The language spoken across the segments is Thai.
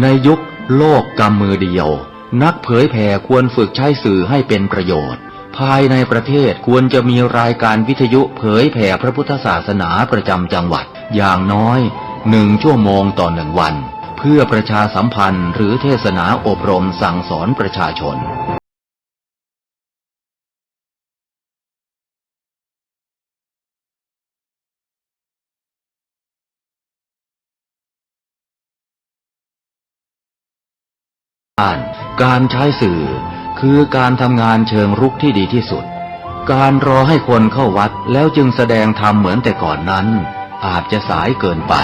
ในยุคโลกกำมือเดียวนักเผยแผ่ควรฝึกใช้สื่อให้เป็นประโยชน์ภายในประเทศควรจะมีรายการวิทยุเผยแผ่พระพุทธศาสนาประจำจังหวัดอย่างน้อย1 ชั่วโมงต่อ1 วันเพื่อประชาสัมพันธ์หรือเทศนาอบรมสั่งสอนประชาชนการใช้สื่อคือการทำงานเชิงรุกที่ดีที่สุดการรอให้คนเข้าวัดแล้วจึงแสดงธรรมเหมือนแต่ก่อนนั้นอาจจะสายเกินไป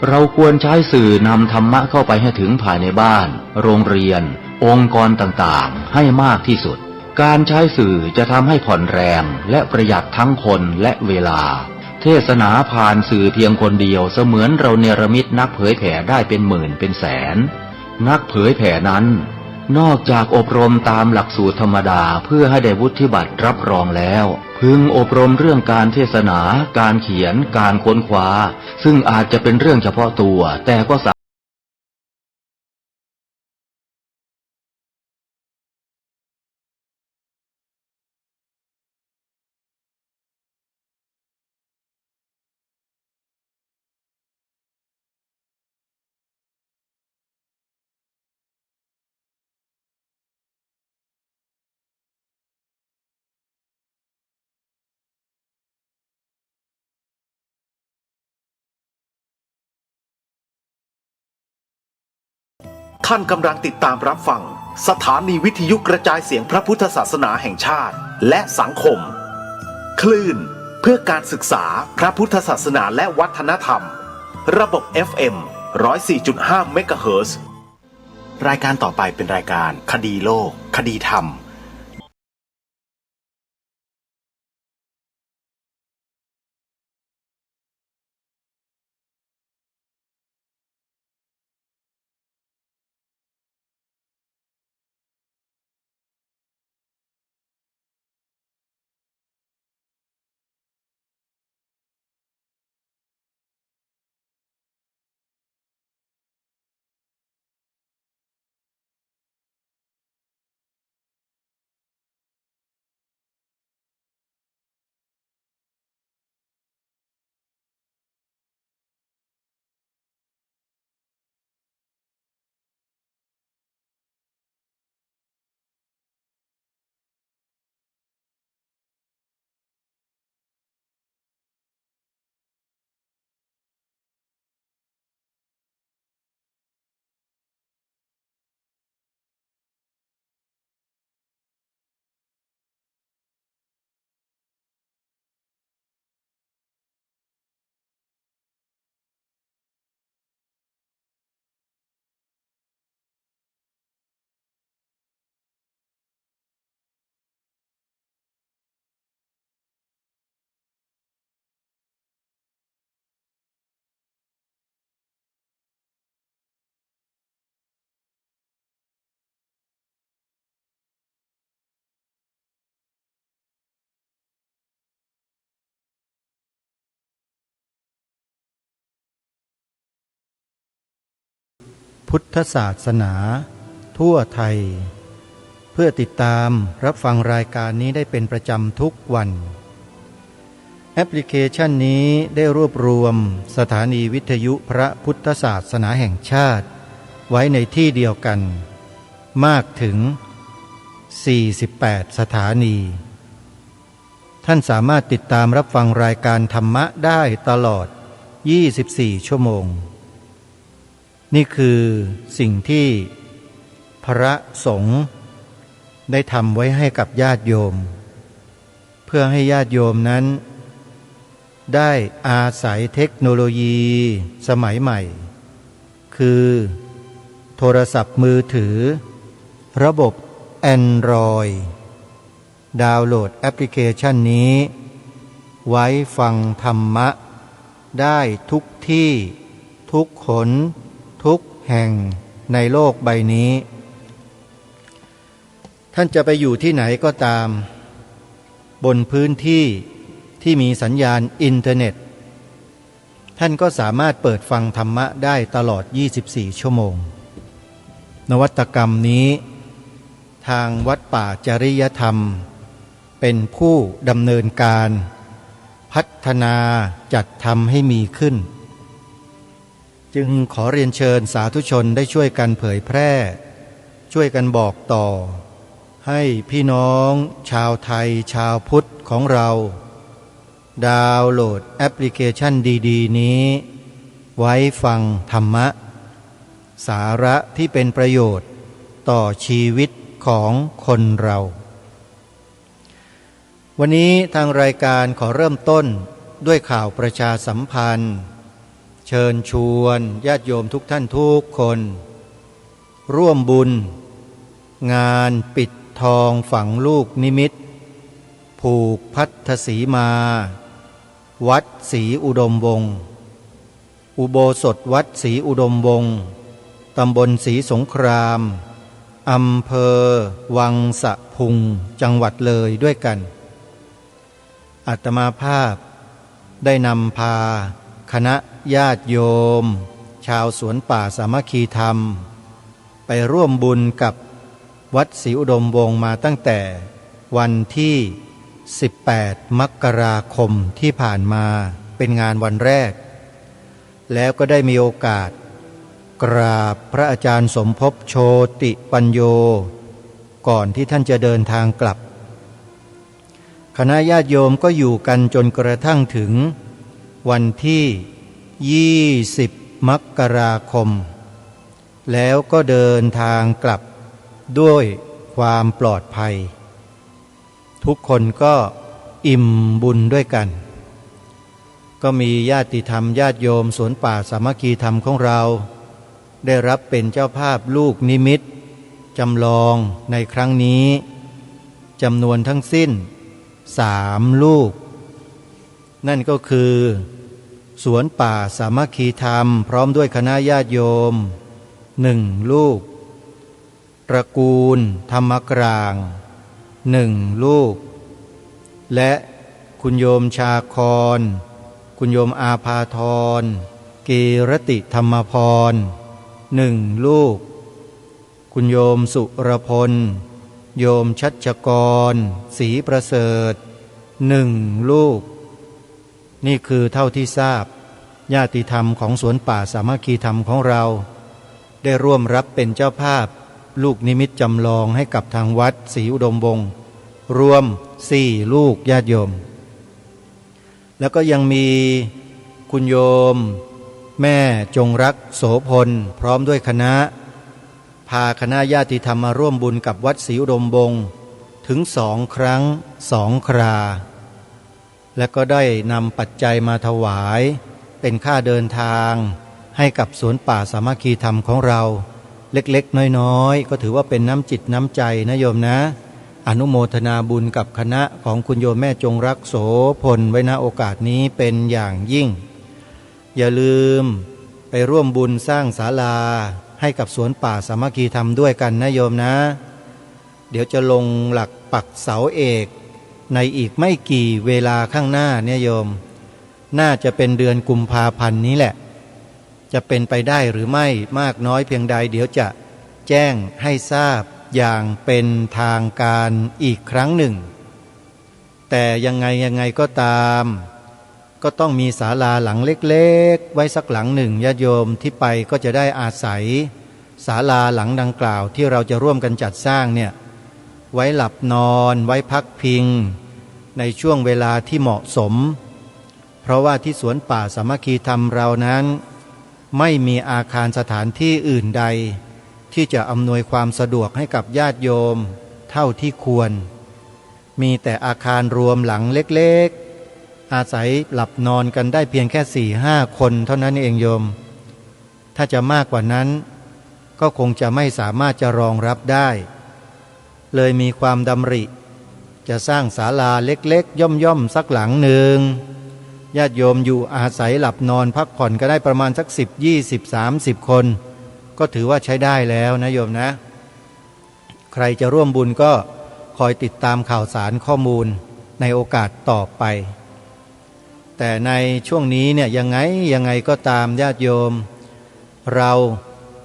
เราควรใช้สื่อนำธรรมะเข้าไปให้ถึงภายในบ้านโรงเรียนองค์กรต่างๆให้มากที่สุดการใช้สื่อจะทำให้ผ่อนแรงและประหยัดทั้งคนและเวลาเทศนาผ่านสื่อเพียงคนเดียวเสมือนเราเนรมิตนักเผยแผ่ได้เป็นหมื่นเป็นแสนนักเผยแผ่นั้นนอกจากอบรมตามหลักสูตรธรรมดาเพื่อให้ได้วุฒิบัตรรับรองแล้วพึงอบรมเรื่องการเทศนาการเขียนการค้นคว้าซึ่งอาจจะเป็นเรื่องเฉพาะตัวแต่ก็ท่านกำลังติดตามรับฟังสถานีวิทยุกระจายเสียงพระพุทธศาสนาแห่งชาติและสังคมคลื่นเพื่อการศึกษาพระพุทธศาสนาและวัฒนธรรมระบบ FM 104.5 เมกะเฮิรตซ์รายการต่อไปเป็นรายการคดีโลกคดีธรรมพุทธศาสนาทั่วไทยเพื่อติดตามรับฟังรายการนี้ได้เป็นประจำทุกวันแอปพลิเคชันนี้ได้รวบรวมสถานีวิทยุพระพุทธศาสนาแห่งชาติไว้ในที่เดียวกันมากถึง48สถานีท่านสามารถติดตามรับฟังรายการธรรมะได้ตลอด24 ชั่วโมงนี่คือสิ่งที่พระสงฆ์ได้ทำไว้ให้กับญาติโยมเพื่อให้ญาติโยมนั้นได้อาศัยเทคโนโลยีสมัยใหม่คือโทรศัพท์มือถือระบบ Android ดาวน์โหลดแอปพลิเคชันนี้ไว้ฟังธรรมะได้ทุกที่ทุกคนทุกแห่งในโลกใบนี้ท่านจะไปอยู่ที่ไหนก็ตามบนพื้นที่ ที่มีสัญญาณอินเทอร์เน็ตท่านก็สามารถเปิดฟังธรรมะได้ตลอด24ชั่วโมงนวัตกรรมนี้ทางวัดป่าจริยธรรมเป็นผู้ดำเนินการพัฒนาจัดทำให้มีขึ้นจึงขอเรียนเชิญสาธุชนได้ช่วยกันเผยแพร่ช่วยกันบอกต่อให้พี่น้องชาวไทยชาวพุทธของเราดาวน์โหลดแอปพลิเคชันดีๆนี้ไว้ฟังธรรมะสาระที่เป็นประโยชน์ต่อชีวิตของคนเราวันนี้ทางรายการขอเริ่มต้นด้วยข่าวประชาสัมพันธ์เชิญชวนญาติโยมทุกท่านทุกคนร่วมบุญงานปิดทองฝังลูกนิมิตผูกพัทธสีมาวัดศรีอุดมวงศ์อุโบสถวัดศรีอุดมวงศ์ตำบลศรีสงครามอำเภอวังสะพุงจังหวัดเลยด้วยกันอาตมาภาพได้นำพาคณะญาติโยมชาวสวนป่าสามัคคีธรรมไปร่วมบุญกับวัดศรีอุดมวงศ์มาตั้งแต่วันที่18มกราคมที่ผ่านมาเป็นงานวันแรกแล้วก็ได้มีโอกาสกราบพระอาจารย์สมภพโชติปัญโยก่อนที่ท่านจะเดินทางกลับคณะญาติโยมก็อยู่กันจนกระทั่งถึงวันที่20มกราคมแล้วก็เดินทางกลับด้วยความปลอดภัยทุกคนก็อิ่มบุญด้วยกันก็มีญาติธรรมญาติโยมสวนป่าสามัคคีธรรมของเราได้รับเป็นเจ้าภาพลูกนิมิตจำลองในครั้งนี้จำนวนทั้งสิ้น3ลูกนั่นก็คือสวนป่าสามัคคีธรรมพร้อมด้วยคณะญาติโยม1ลูกตระกูลธรรมกลาง1ลูกและคุณโยมชาครคุณโยมอาภาธรกีรติธรรมพร1ลูกคุณโยมสุรพลโยมชัชกรศรีประเสริฐ1ลูกนี่คือเท่าที่ทราบญาติธรรมของสวนป่าสามัคคีธรรมของเราได้ร่วมรับเป็นเจ้าภาพลูกนิมิตจำลองให้กับทางวัดศรีอุดมวงศ์รวม4ลูกญาติโยมแล้วก็ยังมีคุณโยมแม่จงรักโสพลพร้อมด้วยคณะพาคณะญาติธรรมมาร่วมบุญกับวัดศรีอุดมวงศ์ถึง2 ครั้ง2 คราและก็ได้นำปัจจัยมาถวายเป็นค่าเดินทางให้กับสวนป่าสามัคคีธรรมของเราเล็กๆน้อยๆก็ถือว่าเป็นน้ำจิตน้ำใจนะโยมนะอนุโมทนาบุญกับคณะของคุณโยมแม่จงรักโสพลไว้ณโอกาสนี้เป็นอย่างยิ่งอย่าลืมไปร่วมบุญสร้างศาลาให้กับสวนป่าสามัคคีธรรมด้วยกันนะโยมนะเดี๋ยวจะลงหลักปักเสาเอกในอีกไม่กี่เวลาข้างหน้าเนี่ยโยมน่าจะเป็นเดือนกุมภาพันธ์นี้แหละจะเป็นไปได้หรือไม่มากน้อยเพียงใดเดี๋ยวจะแจ้งให้ทราบอย่างเป็นทางการอีกครั้งหนึ่งแต่ยังไงก็ตามก็ต้องมีศาลาหลังเล็กๆไว้สักหลังหนึ่งญาติโยมที่ไปก็จะได้อาศัยศาลาหลังดังกล่าวที่เราจะร่วมกันจัดสร้างเนี่ยไว้หลับนอนไว้พักพิงในช่วงเวลาที่เหมาะสมเพราะว่าที่สวนป่าสามัคคีธรรมเรานั้นไม่มีอาคารสถานที่อื่นใดที่จะอำนวยความสะดวกให้กับญาติโยมเท่าที่ควรมีแต่อาคารรวมหลังเล็กๆอาศัยหลับนอนกันได้เพียงแค่4-5 คนเท่านั้นเองโยมถ้าจะมากกว่านั้นก็คงจะไม่สามารถจะรองรับได้เลยมีความดำริจะสร้างศาลาเล็กๆย่อมๆสักหลังหนึ่งญาติโยมอยู่อาศัยหลับนอนพักผ่อนก็ได้ประมาณสัก10 20 30 คนก็ถือว่าใช้ได้แล้วนะโยมนะใครจะร่วมบุญก็คอยติดตามข่าวสารข้อมูลในโอกาสต่อไป แต่ในช่วงนี้เนี่ยยังไงก็ตามญาติโยมเรา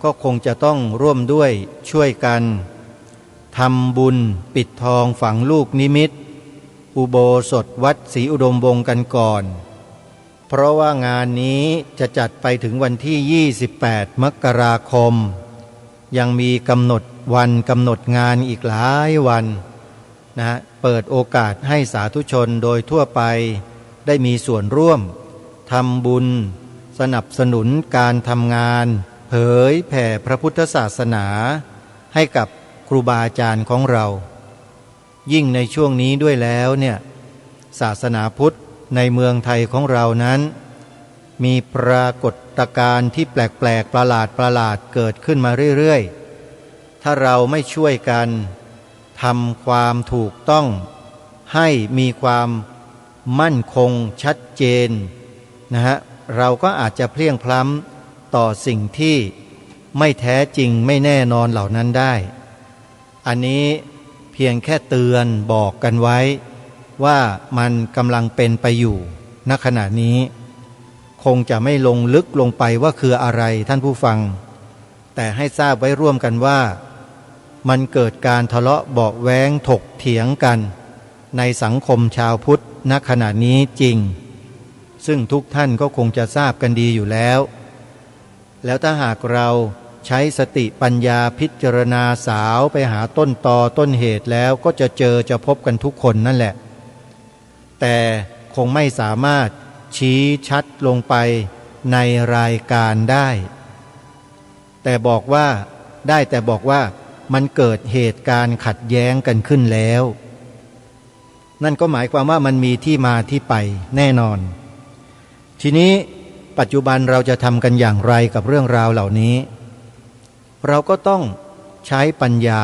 ก็คงจะต้องร่วมด้วยช่วยกันทำบุญปิดทองฝังลูกนิมิตอุโบสถวัดศรีอุดมวงศ์กันก่อนเพราะว่างานนี้จะจัดไปถึงวันที่28มกราคมยังมีกำหนดวันกำหนดงานอีกหลายวันนะเปิดโอกาสให้สาธุชนโดยทั่วไปได้มีส่วนร่วมทำบุญสนับสนุนการทำงานเผยแผ่พระพุทธศาสนาให้กับครูบาอาจารย์ของเรายิ่งในช่วงนี้ด้วยแล้วเนี่ยศาสนาพุทธในเมืองไทยของเรานั้นมีปรากฏการณ์ที่แปลกๆประหลาดเกิดขึ้นมาเรื่อยๆถ้าเราไม่ช่วยกันทำความถูกต้องให้มีความมั่นคงชัดเจนนะฮะเราก็อาจจะเพลียงพล้ำต่อสิ่งที่ไม่แท้จริงไม่แน่นอนเหล่านั้นได้อันนี้เพียงแค่เตือนบอกกันไว้ว่ามันกำลังเป็นไปอยู่ณขณะนี้คงจะไม่ลงลึกลงไปว่าคืออะไรท่านผู้ฟังแต่ให้ทราบไว้ร่วมกันว่ามันเกิดการทะเลาะเบาะแว้งถกเถียงกันในสังคมชาวพุทธณขณะนี้จริงซึ่งทุกท่านก็คงจะทราบกันดีอยู่แล้วถ้าหากเราใช้สติปัญญาพิจารณาสาวไปหาต้นตอต้นเหตุแล้วก็จะพบกันทุกคนนั่นแหละแต่คงไม่สามารถชี้ชัดลงไปในรายการได้แต่บอกว่ามันเกิดเหตุการณ์ขัดแย้งกันขึ้นแล้วนั่นก็หมายความว่ามันมีที่มาที่ไปแน่นอนทีนี้ปัจจุบันเราจะทำกันอย่างไรกับเรื่องราวเหล่านี้เราก็ต้องใช้ปัญญา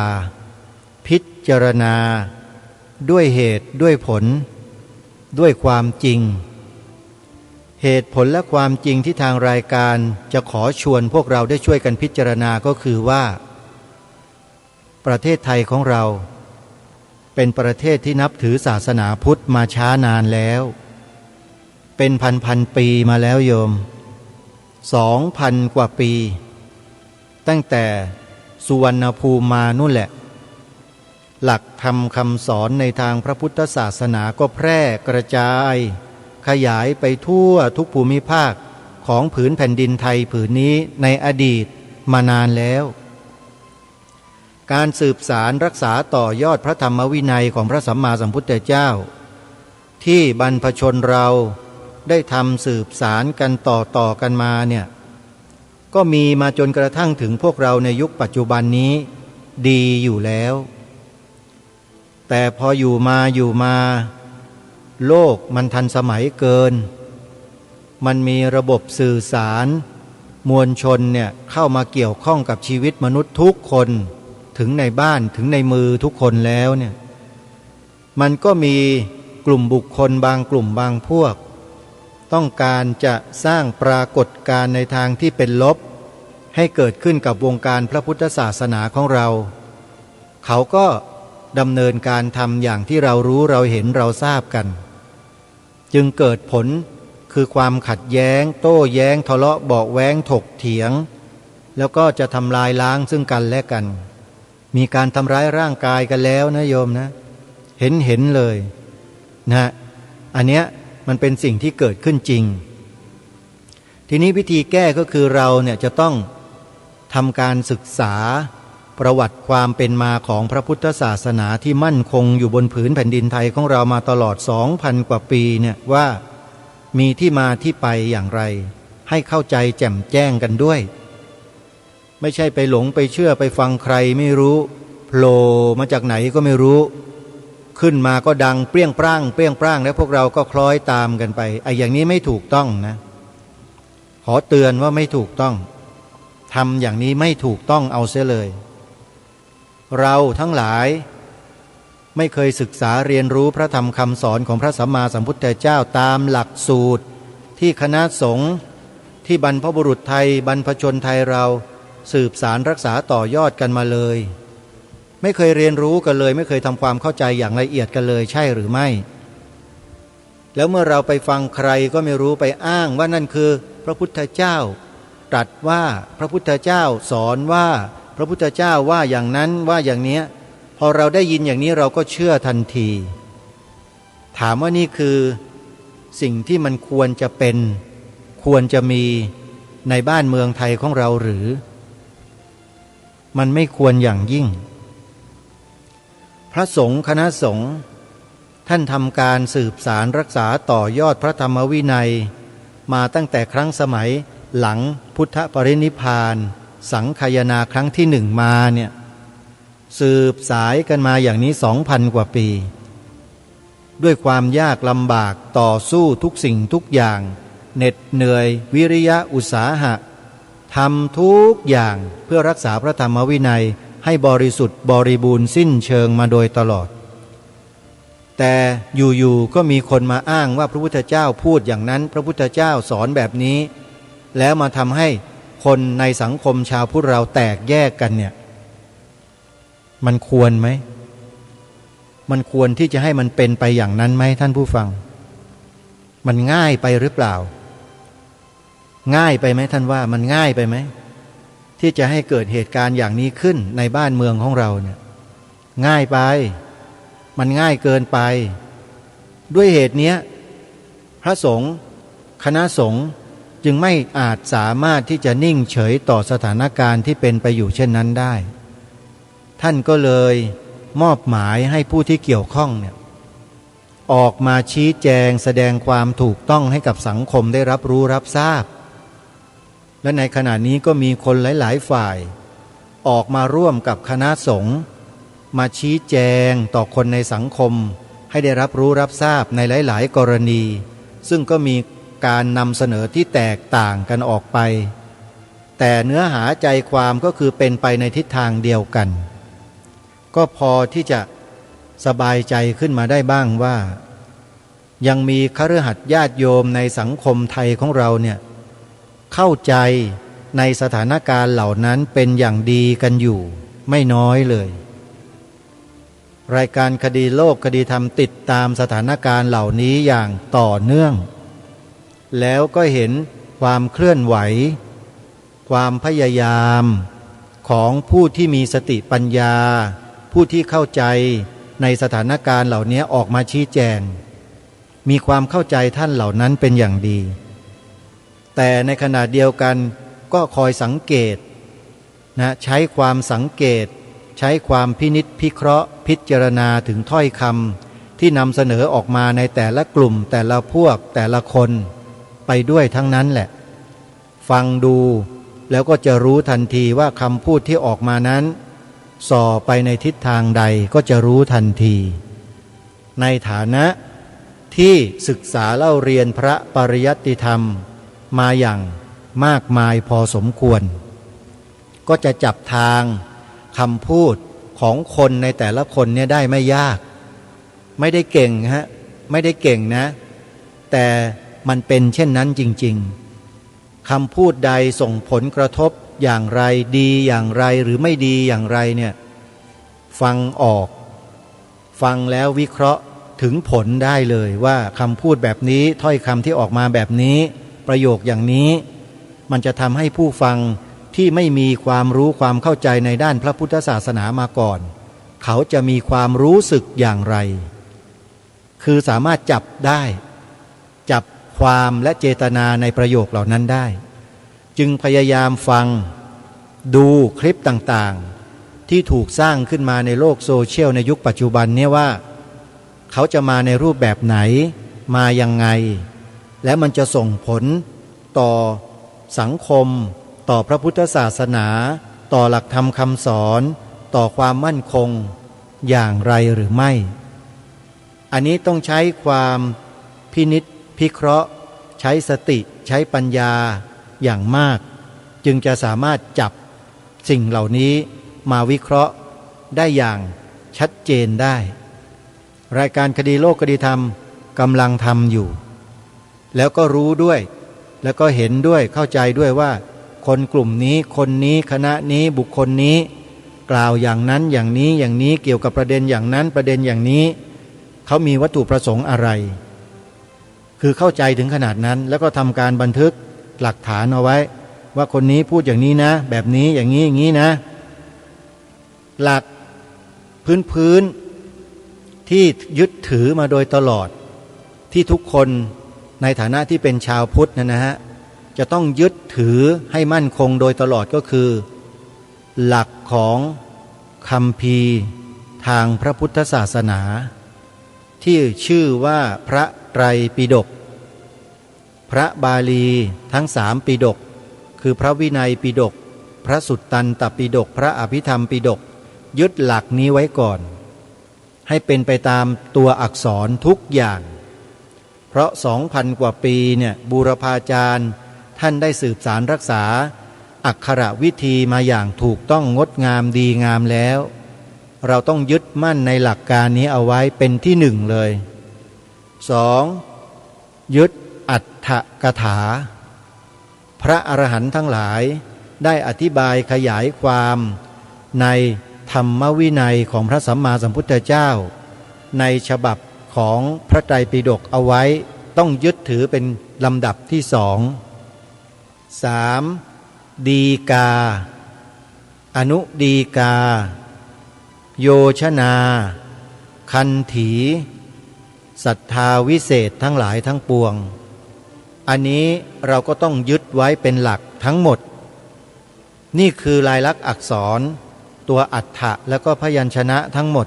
พิจารณาด้วยเหตุด้วยผลด้วยความจริงเหตุผลและความจริงที่ทางรายการจะขอชวนพวกเราได้ช่วยกันพิจารณาก็คือว่าประเทศไทยของเราเป็นประเทศที่นับถือศาสนาพุทธมาช้านานแล้วเป็นพันปีมาแล้วโยม2,000 กว่าปีตั้งแต่สุวรรณภูมิมานู่นแหละหลักธรรมคำสอนในทางพระพุทธศาสนาก็แพร่กระจายขยายไปทั่วทุกภูมิภาคของผืนแผ่นดินไทยผืนนี้ในอดีตมานานแล้วการสืบสารรักษาต่อยอดพระธรรมวินัยของพระสัมมาสัมพุทธเจ้าที่บรรพชนเราได้ทำสืบสารกันต่อกันมาเนี่ยก็มีมาจนกระทั่งถึงพวกเราในยุคปัจจุบันนี้ดีอยู่แล้วแต่พออยู่มาโลกมันทันสมัยเกินมันมีระบบสื่อสารมวลชนเนี่ยเข้ามาเกี่ยวข้องกับชีวิตมนุษย์ทุกคนถึงในบ้านถึงในมือทุกคนแล้วเนี่ยมันก็มีกลุ่มบุคคลบางกลุ่มบางพวกต้องการจะสร้างปรากฏการณ์ในทางที่เป็นลบให้เกิดขึ้นกับวงการพระพุทธศาสนาของเราเขาก็ดำเนินการทำอย่างที่เรารู้เราเห็นเราทราบกันจึงเกิดผลคือความขัดแย้งโต้แย้งทะเลาะเบาะแว้งถกเถียงแล้วก็จะทำลายล้างซึ่งกันและกันมีการทำร้ายร่างกายกันแล้วนะโยมนะเห็นเลยนะอันเนี้ยมันเป็นสิ่งที่เกิดขึ้นจริงทีนี้วิธีแก้ก็คือเราเนี่ยจะต้องทำการศึกษาประวัติความเป็นมาของพระพุทธศาสนาที่มั่นคงอยู่บนผืนแผ่นดินไทยของเรามาตลอด 2,000 กว่าปีเนี่ยว่ามีที่มาที่ไปอย่างไรให้เข้าใจแจ่มแจ้งกันด้วยไม่ใช่ไปหลงไปเชื่อไปฟังใครไม่รู้โผล่มาจากไหนก็ไม่รู้ขึ้นมาก็ดังเปรี้ยงปร้างแล้วพวกเราก็คล้อยตามกันไปไอ้อย่างนี้ไม่ถูกต้องนะขอเตือนว่าไม่ถูกต้องทำอย่างนี้ไม่ถูกต้องเอาเสียเลยเราทั้งหลายไม่เคยศึกษาเรียนรู้พระธรรมคำสอนของพระสัมมาสัมพุทธเจ้าตามหลักสูตรที่คณะสงฆ์ที่บรรพบุรุษไทยบรรพชนไทยเราสืบสารรักษาต่อยอดกันมาเลยไม่เคยเรียนรู้กันเลยไม่เคยทำความเข้าใจอย่างละเอียดกันเลยใช่หรือไม่ แล้วเมื่อเราไปฟังใครก็ไม่รู้ไปอ้างว่านั่นคือพระพุทธเจ้าตรัสว่าพระพุทธเจ้าสอนว่าพระพุทธเจ้าว่าอย่างนั้นว่าอย่างเนี้ยพอเราได้ยินอย่างนี้เราก็เชื่อทันทีถามว่านี่คือสิ่งที่มันควรจะเป็นควรจะมีในบ้านเมืองไทยของเราหรือมันไม่ควรอย่างยิ่งพระสงฆ์คณะสงฆ์ท่านทำการสืบสารรักษาต่อยอดพระธรรมวินัยมาตั้งแต่ครั้งสมัยหลังพุทธปรินิพพานสังคายนาครั้งที่1มาเนี่ยสืบสายกันมาอย่างนี้ 2,000 กว่าปีด้วยความยากลำบากต่อสู้ทุกสิ่งทุกอย่างเหน็ดเหนื่อยวิริยะอุตสาหะทำทุกอย่างเพื่อรักษาพระธรรมวินัยให้บริสุทธิ์บริบูรณ์สิ้นเชิงมาโดยตลอดแต่อยู่ๆก็มีคนมาอ้างว่าพระพุทธเจ้าพูดอย่างนั้นพระพุทธเจ้าสอนแบบนี้แล้วมาทำให้คนในสังคมชาวพุทธเราแตกแยกกันเนี่ยมันควรไหมมันควรที่จะให้มันเป็นไปอย่างนั้นไหมท่านผู้ฟังมันง่ายไปหรือเปล่าง่ายไปไหมท่านว่ามันง่ายไปไหมที่จะให้เกิดเหตุการณ์อย่างนี้ขึ้นในบ้านเมืองของเราเนี่ยง่ายไปมันง่ายเกินไปด้วยเหตุนี้พระสงฆ์คณะสงฆ์จึงไม่อาจสามารถที่จะนิ่งเฉยต่อสถานการณ์ที่เป็นไปอยู่เช่นนั้นได้ท่านก็เลยมอบหมายให้ผู้ที่เกี่ยวข้องเนี่ยออกมาชี้แจงแสดงความถูกต้องให้กับสังคมได้รับรู้รับทราบและในขณะนี้ก็มีคนหลายๆฝ่ายออกมาร่วมกับคณะสงฆ์มาชี้แจงต่อคนในสังคมให้ได้รับรู้รับทราบในหลายๆกรณีซึ่งก็มีการนำเสนอที่แตกต่างกันออกไปแต่เนื้อหาใจความก็คือเป็นไปในทิศทางเดียวกันก็พอที่จะสบายใจขึ้นมาได้บ้างว่ายังมีคฤหัสถ์ญาติโยมในสังคมไทยของเราเนี่ยเข้าใจในสถานการณ์เหล่านั้นเป็นอย่างดีกันอยู่ไม่น้อยเลยรายการคดีโลกคดีธรรมติดตามสถานการณ์เหล่านี้อย่างต่อเนื่องแล้วก็เห็นความเคลื่อนไหวความพยายามของผู้ที่มีสติปัญญาผู้ที่เข้าใจในสถานการณ์เหล่านี้ออกมาชี้แจงมีความเข้าใจท่านเหล่านั้นเป็นอย่างดีแต่ในขณะเดียวกันก็คอยสังเกตนะใช้ความสังเกตใช้ความพินิจพิเคราะห์พิจารณาถึงถ้อยคำที่นำเสนอออกมาในแต่ละกลุ่มแต่ละพวกแต่ละคนไปด้วยทั้งนั้นแหละฟังดูแล้วก็จะรู้ทันทีว่าคำพูดที่ออกมานั้นส่อไปในทิศทางใดก็จะรู้ทันทีในฐานะที่ศึกษาเล่าเรียนพระปริยัติธรรมมาอย่างมากมายพอสมควรก็จะจับทางคำพูดของคนในแต่ละคนเนี่ยได้ไม่ยากไม่ได้เก่งไม่ได้เก่งนะแต่มันเป็นเช่นนั้นจริงๆคำพูดใดส่งผลกระทบอย่างไรดีอย่างไรหรือไม่ดีอย่างไรเนี่ยฟังออกฟังแล้ววิเคราะห์ถึงผลได้เลยว่าคำพูดแบบนี้ถ้อยคำที่ออกมาแบบนี้ประโยคอย่างนี้มันจะทำให้ผู้ฟังที่ไม่มีความรู้ความเข้าใจในด้านพระพุทธศาสนามาก่อนเขาจะมีความรู้สึกอย่างไรคือสามารถจับได้จับความและเจตนาในประโยคเหล่านั้นได้จึงพยายามฟังดูคลิปต่างๆที่ถูกสร้างขึ้นมาในโลกโซเชียลในยุคปัจจุบันเนี่ยว่าเขาจะมาในรูปแบบไหนมายังไงและมันจะส่งผลต่อสังคมต่อพระพุทธศาสนาต่อหลักธรรมคำสอนต่อความมั่นคงอย่างไรหรือไม่อันนี้ต้องใช้ความพินิจพิเคราะห์ใช้สติใช้ปัญญาอย่างมากจึงจะสามารถจับสิ่งเหล่านี้มาวิเคราะห์ได้อย่างชัดเจนได้รายการคดีโลกคดีธรรมกำลังทำอยู่แล้วก็รู้ด้วยแล้วก็เห็นด้วยเข้าใจด้วยว่าคนกลุ่มนี้คนนี้คณะนี้บุคคลนี้กล่าวอย่างนั้นอย่างนี้อย่างนี้เกี่ยวกับประเด็นอย่างนั้นประเด็นอย่างนี้เขามีวัตถุประสงค์อะไร คือเข้าใจถึงขนาดนั้นแล้วก็ทำการบันทึกหลักฐานเอาไว้ว่าคนนี้พูดอย่างนี้นะแบบนี้อย่างนี้อย่างนี้นะหลักพื้นที่ยึดถือมาโดยตลอดที่ทุกคนในฐานะที่เป็นชาวพุทธนะฮะจะต้องยึดถือให้มั่นคงโดยตลอดก็คือหลักของคัมภีร์ทางพระพุทธศาสนาที่ชื่อว่าพระไตรปิฎกพระบาลีทั้ง3ปิฎกคือพระวินัยปิฎกพระสุตตันตปิฎกพระอภิธรรมปิฎกยึดหลักนี้ไว้ก่อนให้เป็นไปตามตัวอักษรทุกอย่างเพราะ 2,000 กว่าปีเนี่ยบูรพาจารย์ท่านได้สืบสารรักษาอักขระวิธีมาอย่างถูกต้องงดงามดีงามแล้วเราต้องยึดมั่นในหลักการนี้เอาไว้เป็นที่หนึ่งเลย 2. ยึดอัตถกถาพระอรหันต์ทั้งหลายได้อธิบายขยายความในธรรมวินัยของพระสัมมาสัมพุทธเจ้าในฉบับของพระไตรปิฎกเอาไว้ต้องยึดถือเป็นลำดับที่3. ดีกาอนุดีกาโยชนาคันถีศรัทธาวิเศษทั้งหลายทั้งปวงอันนี้เราก็ต้องยึดไว้เป็นหลักทั้งหมดนี่คือลายลักษณ์อักษรตัวอัฏฐะแล้วก็พยัญชนะทั้งหมด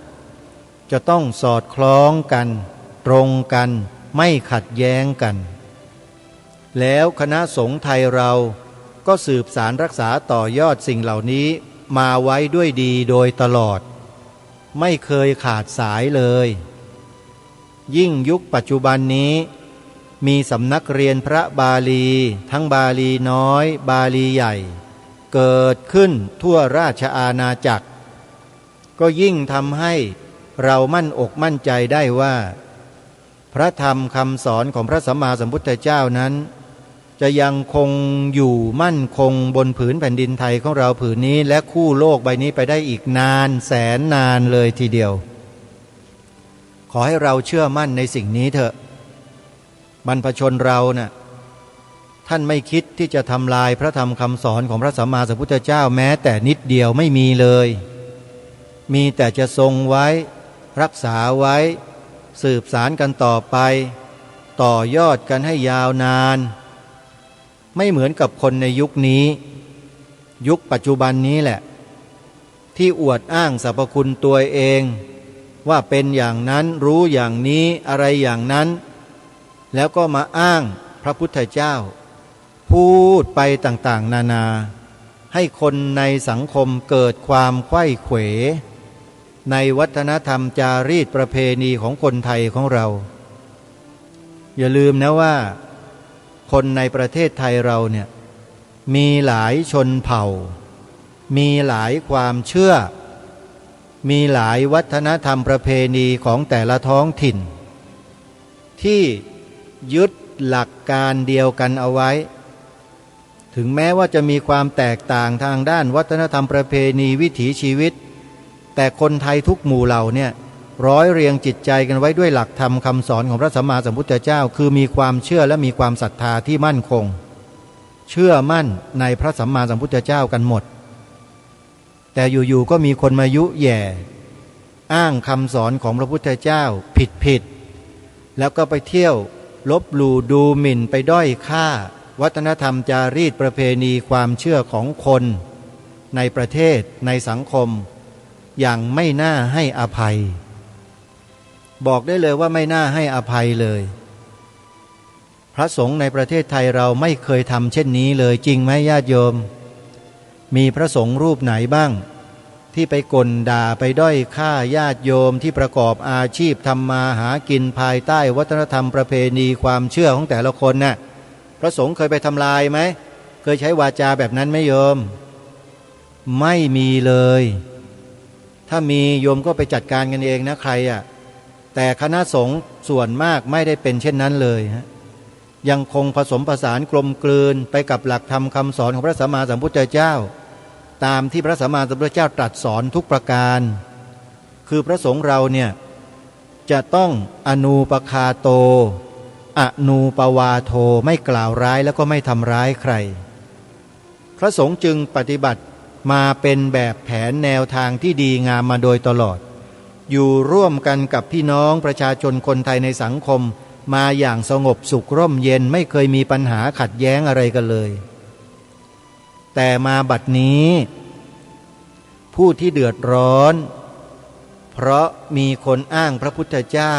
จะต้องสอดคล้องกันตรงกันไม่ขัดแย้งกันแล้วคณะสงฆ์ไทยเราก็สืบสารรักษาต่อยอดสิ่งเหล่านี้มาไว้ด้วยดีโดยตลอดไม่เคยขาดสายเลยยิ่งยุคปัจจุบันนี้มีสำนักเรียนพระบาลีทั้งบาลีน้อยบาลีใหญ่เกิดขึ้นทั่วราชอาณาจักรก็ยิ่งทำให้เรามั่นอกมั่นใจได้ว่าพระธรรมคำสอนของพระสัมมาสัมพุทธเจ้านั้นจะยังคงอยู่มั่นคงบนผืนแผ่นดินไทยของเราผืนนี้และคู่โลกใบนี้ไปได้อีกนานแสนนานเลยทีเดียวขอให้เราเชื่อมั่นในสิ่งนี้เถอะบรรพชนเราน่ะท่านไม่คิดที่จะทำลายพระธรรมคำสอนของพระสัมมาสัมพุทธเจ้าแม้แต่นิดเดียวไม่มีเลยมีแต่จะทรงไว้รักษาไว้สืบสารกันต่อไปต่อยอดกันให้ยาวนานไม่เหมือนกับคนในยุคนี้ยุคปัจจุบันนี้แหละที่อวดอ้างสรรพคุณตัวเองว่าเป็นอย่างนั้นรู้อย่างนี้อะไรอย่างนั้นแล้วก็มาอ้างพระพุทธเจ้าพูดไปต่างๆนานาให้คนในสังคมเกิดความไขว้เขวในวัฒนธรรมจารีตประเพณีของคนไทยของเราอย่าลืมนะว่าคนในประเทศไทยเราเนี่ยมีหลายชนเผ่ามีหลายความเชื่อมีหลายวัฒนธรรมประเพณีของแต่ละท้องถิ่นที่ยึดหลักการเดียวกันเอาไว้ถึงแม้ว่าจะมีความแตกต่างทางด้านวัฒนธรรมประเพณีวิถีชีวิตแต่คนไทยทุกหมู่เหล่าเนี่ยร้อยเรียงจิตใจกันไว้ด้วยหลักธรรมคำสอนของพระสัมมาสัมพุทธเจ้าคือมีความเชื่อและมีความศรัทธาที่มั่นคงเชื่อมั่นในพระสัมมาสัมพุทธเจ้ากันหมดแต่อยู่ๆก็มีคนมายุแย่อ้างคำสอนของพระพุทธเจ้าผิดแล้วก็ไปเที่ยวลบหลู่ดูหมิ่นไปด้อยค่าวัฒนธรรมจารีตประเพณีความเชื่อของคนในประเทศในสังคมอย่างไม่น่าให้อภัยบอกได้เลยว่าไม่น่าให้อภัยเลยพระสงฆ์ในประเทศไทยเราไม่เคยทำเช่นนี้เลยจริงไหมญาติโยมมีพระสงฆ์รูปไหนบ้างที่ไปกลด่าไปด้อยค่าญาติโยมที่ประกอบอาชีพทำมาหากินภายใต้วัฒนธรรมประเพณีความเชื่อของแต่ละคนน่ะพระสงฆ์เคยไปทำลายไหมเคยใช้วาจาแบบนั้นไหมโยมไม่มีเลยถ้ามีโยมก็ไปจัดการกันเองนะใครอ่ะแต่คณะสงฆ์ส่วนมากไม่ได้เป็นเช่นนั้นเลยฮะยังคงผสมผสานกลมกลืนไปกับหลักธรรมคำสอนของพระสัมมาสัมพุทธเจ้าตามที่พระสัมมาสัมพุทธเจ้าตรัสสอนทุกประการคือพระสงฆ์เราเนี่ยจะต้องอนูปคาโต อนูปวาโทไม่กล่าวร้ายแล้วก็ไม่ทำร้ายใครพระสงฆ์จึงปฏิบัติมาเป็นแบบแผนแนวทางที่ดีงามมาโดยตลอดอยู่ร่วมกันกับพี่น้องประชาชนคนไทยในสังคมมาอย่างสงบสุขร่มเย็นไม่เคยมีปัญหาขัดแย้งอะไรกันเลยแต่มาบัดนี้ผู้ที่เดือดร้อนเพราะมีคนอ้างพระพุทธเจ้า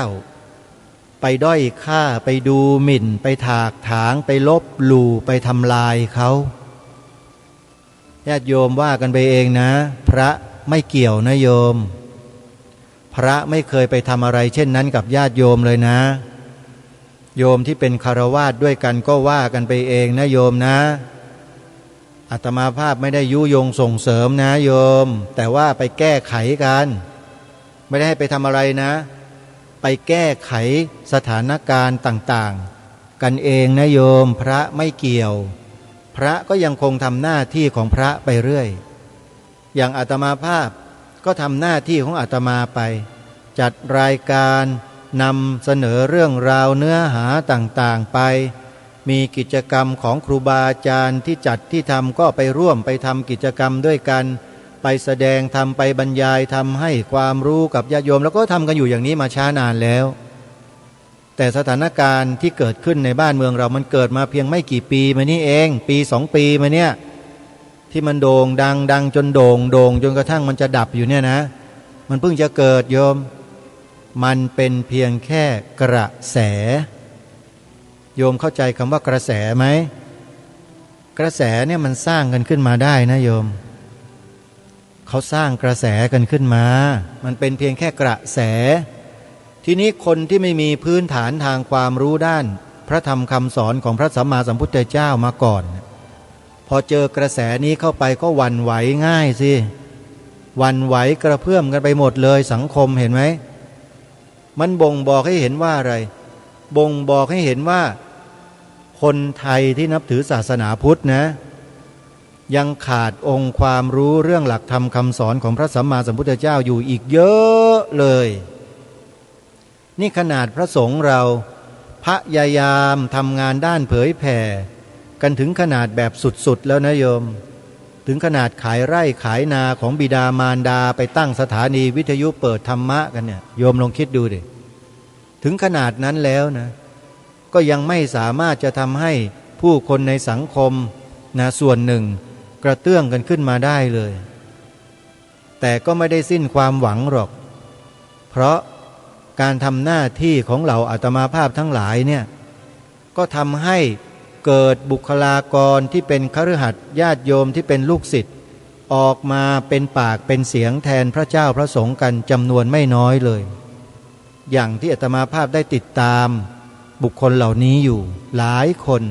ไปด้อยค่าไปดูหมิ่นไปถากถางไปลบหลู่ไปทำลายเขาญาติโยมว่ากันไปเองนะพระไม่เกี่ยวนะโยมพระไม่เคยไปทำอะไรเช่นนั้นกับญาติโยมเลยนะโยมที่เป็นคฤหัสถ์ด้วยกันก็ว่ากันไปเองนะโยมนะอาตมาภาพไม่ได้ยุยงส่งเสริมนะโยมแต่ว่าไปแก้ไขกันไม่ได้ให้ไปทำอะไรนะไปแก้ไขสถานการณ์ต่างๆกันเองนะโยมพระไม่เกี่ยวพระก็ยังคงทำหน้าที่ของพระไปเรื่อยอย่างอาตมาภาพก็ทำหน้าที่ของอาตมาไปจัดรายการนำเสนอเรื่องราวเนื้อหาต่างๆไปมีกิจกรรมของครูบาอาจารย์ที่จัดที่ทำก็ไปร่วมไปทำกิจกรรมด้วยกันไปแสดงทำไปบรรยายทำให้ความรู้กับญาติโยมแล้วก็ทำกันอยู่อย่างนี้มาช้านานแล้วแต่สถานการณ์ที่เกิดขึ้นในบ้านเมืองเรามันเกิดมาเพียงไม่กี่ปีมานี้เองปี2 ปีมาเนี่ยที่มันโด่งดังจนโด่งจนกระทั่งมันจะดับอยู่เนี่ยนะมันเพิ่งจะเกิดโยมมันเป็นเพียงแค่กระแสโยมเข้าใจคำว่ากระแสไหมกระแสเนี่ยมันสร้างกันขึ้นมาได้นะโยมเขาสร้างกระแสกันขึ้นมามันเป็นเพียงแค่กระแสทีนี้คนที่ไม่มีพื้นฐานทางความรู้ด้านพระธรรมคำสอนของพระสัมมาสัมพุทธเจ้ามาก่อนพอเจอกระแสนี้เข้าไปก็หวั่นไหวง่ายสิหวั่นไหวกระเพื่อมกันไปหมดเลยสังคมเห็นไหมมันบ่งบอกให้เห็นว่าอะไรบ่งบอกให้เห็นว่าคนไทยที่นับถือศาสนาพุทธนะยังขาดองค์ความรู้เรื่องหลักธรรมคำสอนของพระสัมมาสัมพุทธเจ้าอยู่อีกเยอะเลยนี่ขนาดพระสงฆ์เราพยายามทำงานด้านเผยแผ่กันถึงขนาดแบบสุดๆแล้วนะโยมถึงขนาดขายไร่ขายนาของบิดามารดาไปตั้งสถานีวิทยุเปิดธรรมะกันเนี่ยโยมลองคิดดูดิถึงขนาดนั้นแล้วนะก็ยังไม่สามารถจะทำให้ผู้คนในสังคมนะส่วนหนึ่งกระเตื้องกันขึ้นมาได้เลยแต่ก็ไม่ได้สิ้นความหวังหรอกเพราะการทำหน้าที่ของเหล่าอาตมาภาพทั้งหลายเนี่ยก็ทำให้เกิดบุคลากรที่เป็นคฤหัสถ์ญาติโยมที่เป็นลูกศิษย์ออกมาเป็นปากเป็นเสียงแทนพระเจ้าพระสงฆ์กันจำนวนไม่น้อยเลยอย่างที่อาตมาภาพได้ติดตามบุคคลเหล่านี้อยู่หลายคน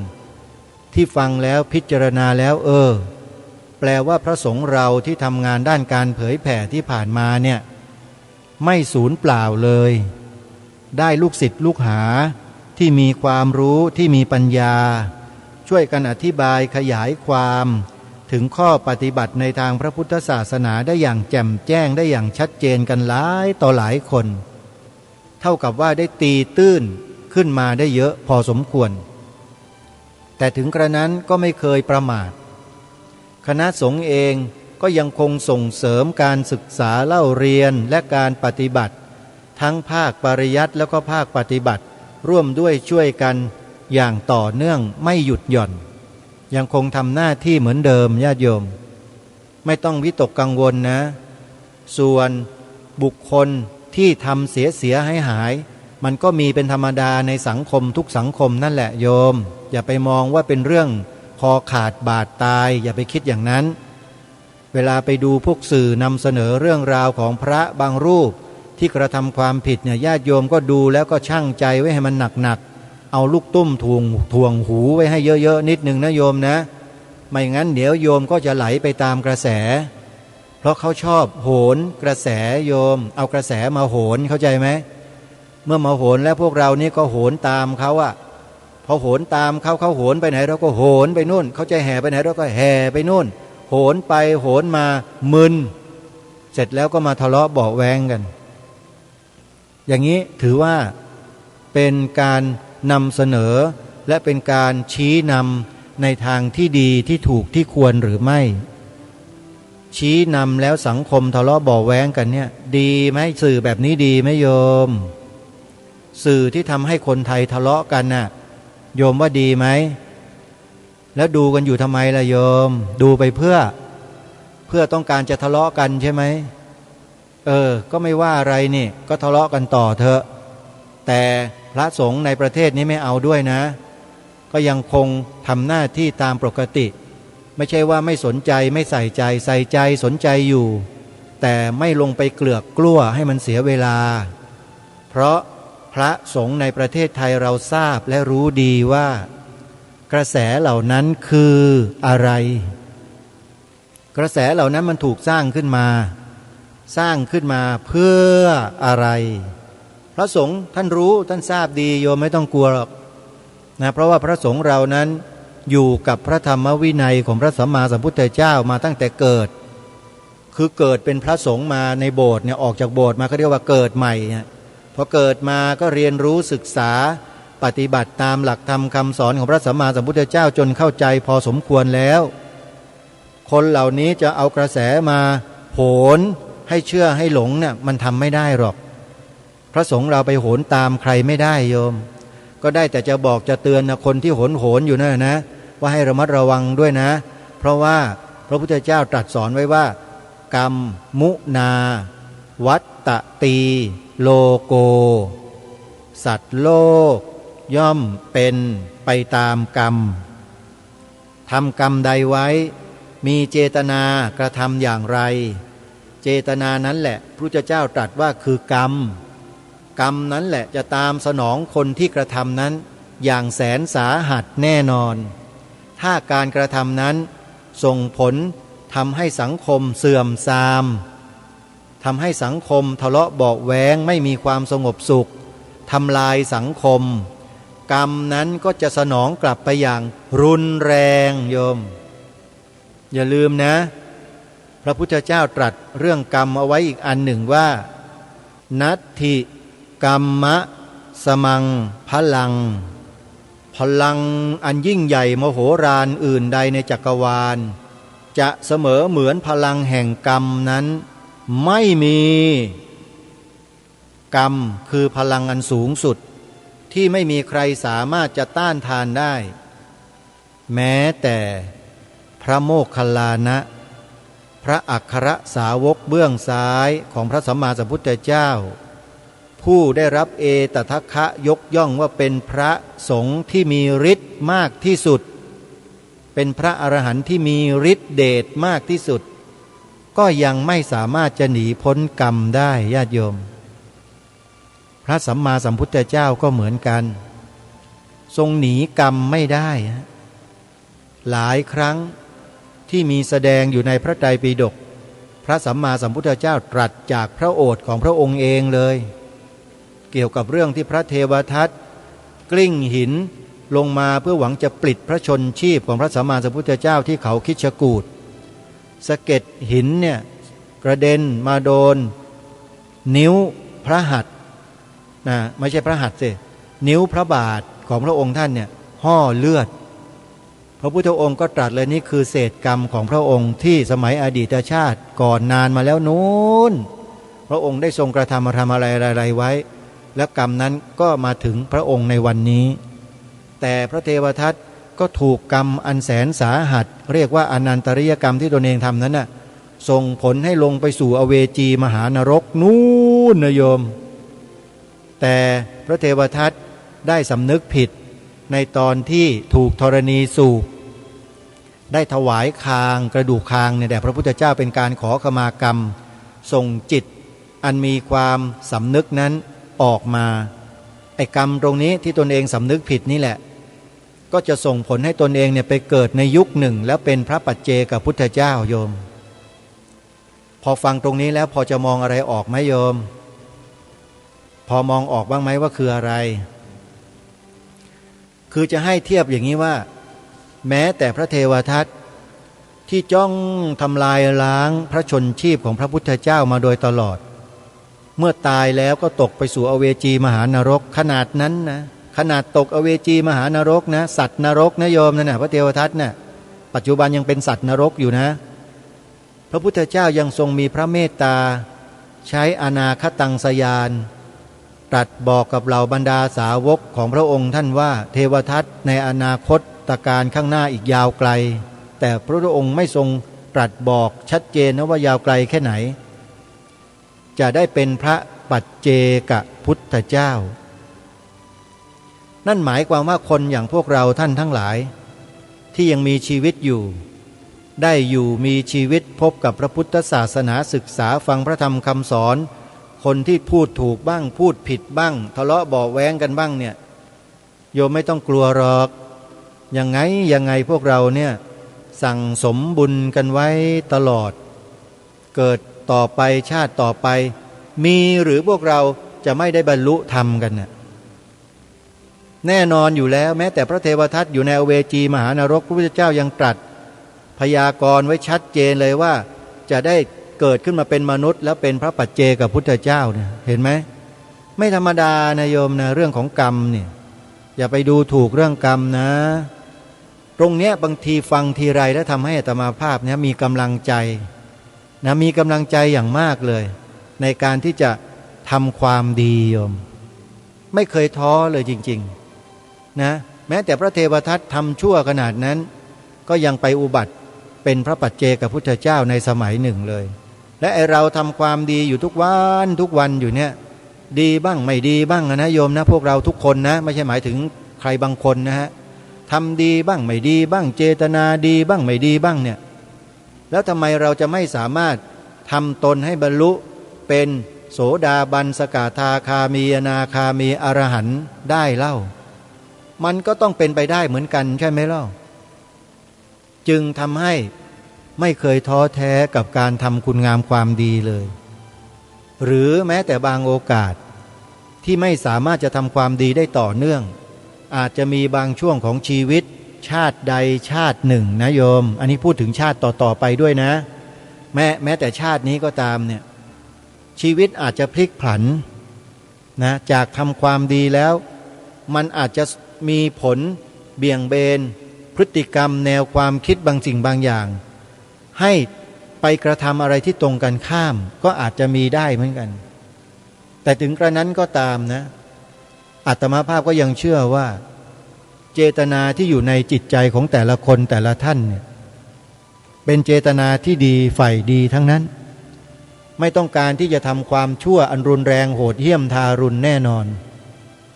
ที่ฟังแล้วพิจารณาแล้วแปลว่าพระสงฆ์เราที่ทำงานด้านการเผยแผ่ที่ผ่านมาเนี่ยไม่สูญเปล่าเลยได้ลูกศิษย์ลูกหาที่มีความรู้ที่มีปัญญาช่วยกันอธิบายขยายความถึงข้อปฏิบัติในทางพระพุทธศาสนาได้อย่างแจ่มแจ้งได้อย่างชัดเจนกันหลายต่อหลายคนเท่ากับว่าได้ตีตื้นขึ้นมาได้เยอะพอสมควรแต่ถึงกระนั้นก็ไม่เคยประมาทคณะสงฆ์เองก็ยังคงส่งเสริมการศึกษาเล่าเรียนและการปฏิบัติทั้งภาคปริยัติแล้วก็ภาคปฏิบัติร่วมด้วยช่วยกันอย่างต่อเนื่องไม่หยุดหย่อนยังคงทำหน้าที่เหมือนเดิมญาติโยมไม่ต้องวิตกกังวลนะส่วนบุคคลที่ทำเสียหายมันก็มีเป็นธรรมดาในสังคมทุกสังคมนั่นแหละโยมอย่าไปมองว่าเป็นเรื่องคอขาดบาดตายอย่าไปคิดอย่างนั้นเวลาไปดูพวกสื่อนำเสนอเรื่องราวของพระบางรูปที่กระทำความผิดเนี่ยญาติโยมก็ดูแล้วก็ชั่งใจไว้ให้มันหนักๆเอาลูกตุ้มถ่วงหูไว้ให้เยอะๆนิดนึงนะโยมนะไม่งั้นเดี๋ยวโยมก็จะไหลไปตามกระแสเพราะเขาชอบโหนกระแสโยมเอากระแสมาโหนเข้าใจไหมเมื่อมาโหนแล้วพวกเรานี่ก็โหนตามเขาอะพอโหนตามเขาโหนไปไหนเราก็โหนไปนู่นเขาจะแห่ไปไหนเราก็แห่ไปนู่นโหนไปโหนมามึนเสร็จแล้วก็มาทะเลาะเบาะแว้งกันอย่างนี้ถือว่าเป็นการ นำเสนอและเป็นการชี้นำในทางที่ดีที่ถูกที่ควรหรือไม่ชี้นำแล้วสังคมทะเลาะเบาะแว้งกันเนี่ยดีไหมสื่อแบบนี้ดีไหมโยมสื่อที่ทำให้คนไทยทะเลาะกันน่ะโยมว่าดีไหมแล้วดูกันอยู่ทำไมล่ะโยมดูไปเพื่อต้องการจะทะเลาะกันใช่ไหมก็ไม่ว่าอะไรนี่ก็ทะเลาะกันต่อเถอะแต่พระสงฆ์ในประเทศนี้ไม่เอาด้วยนะก็ยังคงทำหน้าที่ตามปกติไม่ใช่ว่าไม่สนใจไม่ใส่ใจสนใจอยู่แต่ไม่ลงไปเกลือกกลั้วให้มันเสียเวลาเพราะพระสงฆ์ในประเทศไทยเราทราบและรู้ดีว่ากระแสเหล่านั้นคืออะไรกระแสเหล่านั้นมันถูกสร้างขึ้นมาเพื่ออะไรพระสงฆ์ท่านรู้ท่านทราบดีโยมไม่ต้องกลัวหรอกนะเพราะว่าพระสงฆ์เรานั้นอยู่กับพระธรรมวินัยของพระสัมมาสัมพุทธเจ้ามาตั้งแต่เกิดคือเกิดเป็นพระสงฆ์มาในโบสถ์เนี่ยออกจากโบสถ์มาก็เรียกว่าเกิดใหม่พอเกิดมาก็เรียนรู้ศึกษาปฏิบัติตามหลักธรรมคำสอนของพระสัมมาสัมพุทธเจ้าจนเข้าใจพอสมควรแล้วคนเหล่านี้จะเอากระแสมาโหนให้เชื่อให้หลงเนี่ยมันทำไม่ได้หรอกพระสงฆ์เราไปโหนตามใครไม่ได้โยมก็ได้แต่จะบอกจะเตือนนะคนที่โหนอยู่นั่นนะว่าให้ระมัดระวังด้วยนะเพราะว่าพระพุทธเจ้าตรัสสอนไว้ว่ากรรมมุนาวัตตตีโลโกสัตว์โลกย่อมเป็นไปตามกรรมทำกรรมใดไว้มีเจตนากระทำอย่างไรเจตนานั้นแหละพระพุทธเจ้าตรัสว่าคือกรรมนั้นแหละจะตามสนองคนที่กระทำนั้นอย่างแสนสาหัสแน่นอนถ้าการกระทำนั้นส่งผลทำให้สังคมเสื่อมทรามทำให้สังคมทะเลาะเบาะแว้งไม่มีความสงบสุขทำลายสังคมกรรมนั้นก็จะสนองกลับไปอย่างรุนแรงโยมอย่าลืมนะพระพุทธเจ้าตรัสเรื่องกรรมเอาไว้อีกอันหนึ่งว่านัตถิกรรมะสมังพลังอันยิ่งใหญ่มโหฬารอื่นใดในจักรวาลจะเสมอเหมือนพลังแห่งกรรมนั้นไม่มีกรรมคือพลังอันสูงสุดที่ไม่มีใครสามารถจะต้านทานได้แม้แต่พระโมคคัลลานะพระอัครสาวกเบื้องซ้ายของพระสัมมาสัมพุทธเจ้าผู้ได้รับเอตทัคคะยกย่องว่าเป็นพระสงฆ์ที่มีฤทธิ์มากที่สุดเป็นพระอรหันต์ที่มีฤทธิ์เดชมากที่สุดก็ยังไม่สามารถจะหนีพ้นกรรมได้ญาติโยมพระสัมมาสัมพุทธเจ้าก็เหมือนกันทรงหนีกรรมไม่ได้หลายครั้งที่มีแสดงอยู่ในพระไตรปิฎกพระสัมมาสัมพุทธเจ้าตรัสจากพระโอษฐ์ของพระองค์เองเลยเกี่ยวกับเรื่องที่พระเทวทัตกลิ้งหินลงมาเพื่อหวังจะปลิดพระชนชีพของพระสัมมาสัมพุทธเจ้าที่เขาคิชกูฏสะเก็ดหินเนี่ยกระเด็นมาโดนนิ้วพระหัตถ์นะไม่ใช่พระหัตถ์สินิ้วพระบาทของพระองค์ท่านเนี่ยห่อเลือดพระพุทธองค์ก็ตรัสเลยนี่คือเศษกรรมของพระองค์ที่สมัยอดีตชาติก่อนนานมาแล้วนู้นพระองค์ได้ทรงกระทำอะไรไว้และกรรมนั้นก็มาถึงพระองค์ในวันนี้แต่พระเทวทัตก็ถูกกรรมอันแสนสาหัสเรียกว่าอนันตริยกรรมที่ตนเองทำนั้นน่ะส่งผลให้ลงไปสู่อเวจีมหานรกนู้นนะโยมแต่พระเทวทัตได้สำนึกผิดในตอนที่ถูกธรณีสูบได้ถวายคางกระดูกคางเนี่ยแด่พระพุทธเจ้าเป็นการขอขมากรรมส่งจิตอันมีความสำนึกนั้นออกมาไอ้กรรมตรงนี้ที่ตนเองสำนึกผิดนี่แหละก็จะส่งผลให้ตนเองเนี่ยไปเกิดในยุคหนึ่งแล้วเป็นพระปัจเจกพุทธเจ้าโยมพอฟังตรงนี้แล้วพอจะมองอะไรออกไหมโยมพอมองออกบ้างไหมว่าคืออะไรคือจะให้เทียบอย่างนี้ว่าแม้แต่พระเทวทัตที่จ้องทำลายล้างพระชนชีพของพระพุทธเจ้ามาโดยตลอดเมื่อตายแล้วก็ตกไปสู่อเวจีมหานรกขนาดนั้นนะ ขนาดตกอเวจีมหานรกนะสัตว์นรกนะโยมนั่นนะพระเทวทัตนะ่ะปัจจุบันยังเป็นสัตว์นรกอยู่นะพระพุทธเจ้ายังทรงมีพระเมตตาใช้อนาคตังสยานตรัสบอกกับเหล่าบรรดาสาวกของพระองค์ท่านว่าเทวทัตในอนาคตการข้างหน้าอีกยาวไกลแต่พระองค์ไม่ทรงตรัสบอกชัดเจนนะว่ายาวไกลแค่ไหนจะได้เป็นพระปัจเจกพุทธเจ้านั่นหมายความว่าคนอย่างพวกเราท่านทั้งหลายที่ยังมีชีวิตอยู่ได้อยู่มีชีวิตพบกับพระพุทธศาสนาศึกษาฟังพระธรรมคำสอนคนที่พูดถูกบ้างพูดผิดบ้างทะเลาะเบาะแว้งกันบ้างเนี่ยโยมไม่ต้องกลัวหรอกยังไงพวกเราเนี่ยสั่งสมบุญกันไว้ตลอดเกิดต่อไปชาติต่อไปมีหรือพวกเราจะไม่ได้บรรลุธรรมกันน่ะแน่นอนอยู่แล้วแม้แต่พระเทวทัตอยู่ในอเวจีมหานรกพระพุทธเจ้ายังตรัสพยากรณ์ไว้ชัดเจนเลยว่าจะได้เกิดขึ้นมาเป็นมนุษย์แล้วเป็นพระปัจเจกพุทธเจ้าเนี่ยเห็นไหมไม่ธรรมดานะโยมนะเรื่องของกรรมเนี่ยอย่าไปดูถูกเรื่องกรรมนะตรงเนี้ยบางทีฟังทีไรแล้วทำให้อาตมาภาพเนี่ยมีกำลังใจนะมีกำลังใจอย่างมากเลยในการที่จะทำความดีโยมไม่เคยท้อเลยจริงๆนะแม้แต่พระเทวทัตทำชั่วขนาดนั้นก็ยังไปอุบัติเป็นพระปัจเจกพุทธเจ้าในสมัยหนึ่งเลยและไอเราทำความดีอยู่ทุกวันอยู่เนี่ยดีบ้างไม่ดีบ้างนะโยมนะพวกเราทุกคนนะไม่ใช่หมายถึงใครบางคนนะฮะทำดีบ้างไม่ดีบ้างเจตนาดีบ้างไม่ดีบ้างเนี่ยแล้วทำไมเราจะไม่สามารถทำตนให้บรรลุเป็นโสดาบันสกทาคามีอนาคามีอรหันต์ได้เล่ามันก็ต้องเป็นไปได้เหมือนกันใช่ไหมเล่าจึงทำให้ไม่เคยท้อแท้กับการทำคุณงามความดีเลยหรือแม้แต่บางโอกาสที่ไม่สามารถจะทำความดีได้ต่อเนื่องอาจจะมีบางช่วงของชีวิตชาติใดชาติหนึ่งนะโยมอันนี้พูดถึงชาติต่อไปด้วยนะแม้แต่ชาตินี้ก็ตามเนี่ยชีวิตอาจจะพลิกผันนะจากทำความดีแล้วมันอาจจะมีผลเบี่ยงเบนพฤติกรรมแนวความคิดบางสิ่งบางอย่างให้ไปกระทำอะไรที่ตรงกันข้ามก็อาจจะมีได้เหมือนกันแต่ถึงกระนั้นก็ตามนะอาตมาภาพก็ยังเชื่อว่าเจตนาที่อยู่ในจิตใจของแต่ละคนแต่ละท่านเนี่ยเป็นเจตนาที่ดีฝ่ายดีทั้งนั้นไม่ต้องการที่จะทำความชั่วอันรุนแรงโหดเหี้ยมทารุณแน่นอน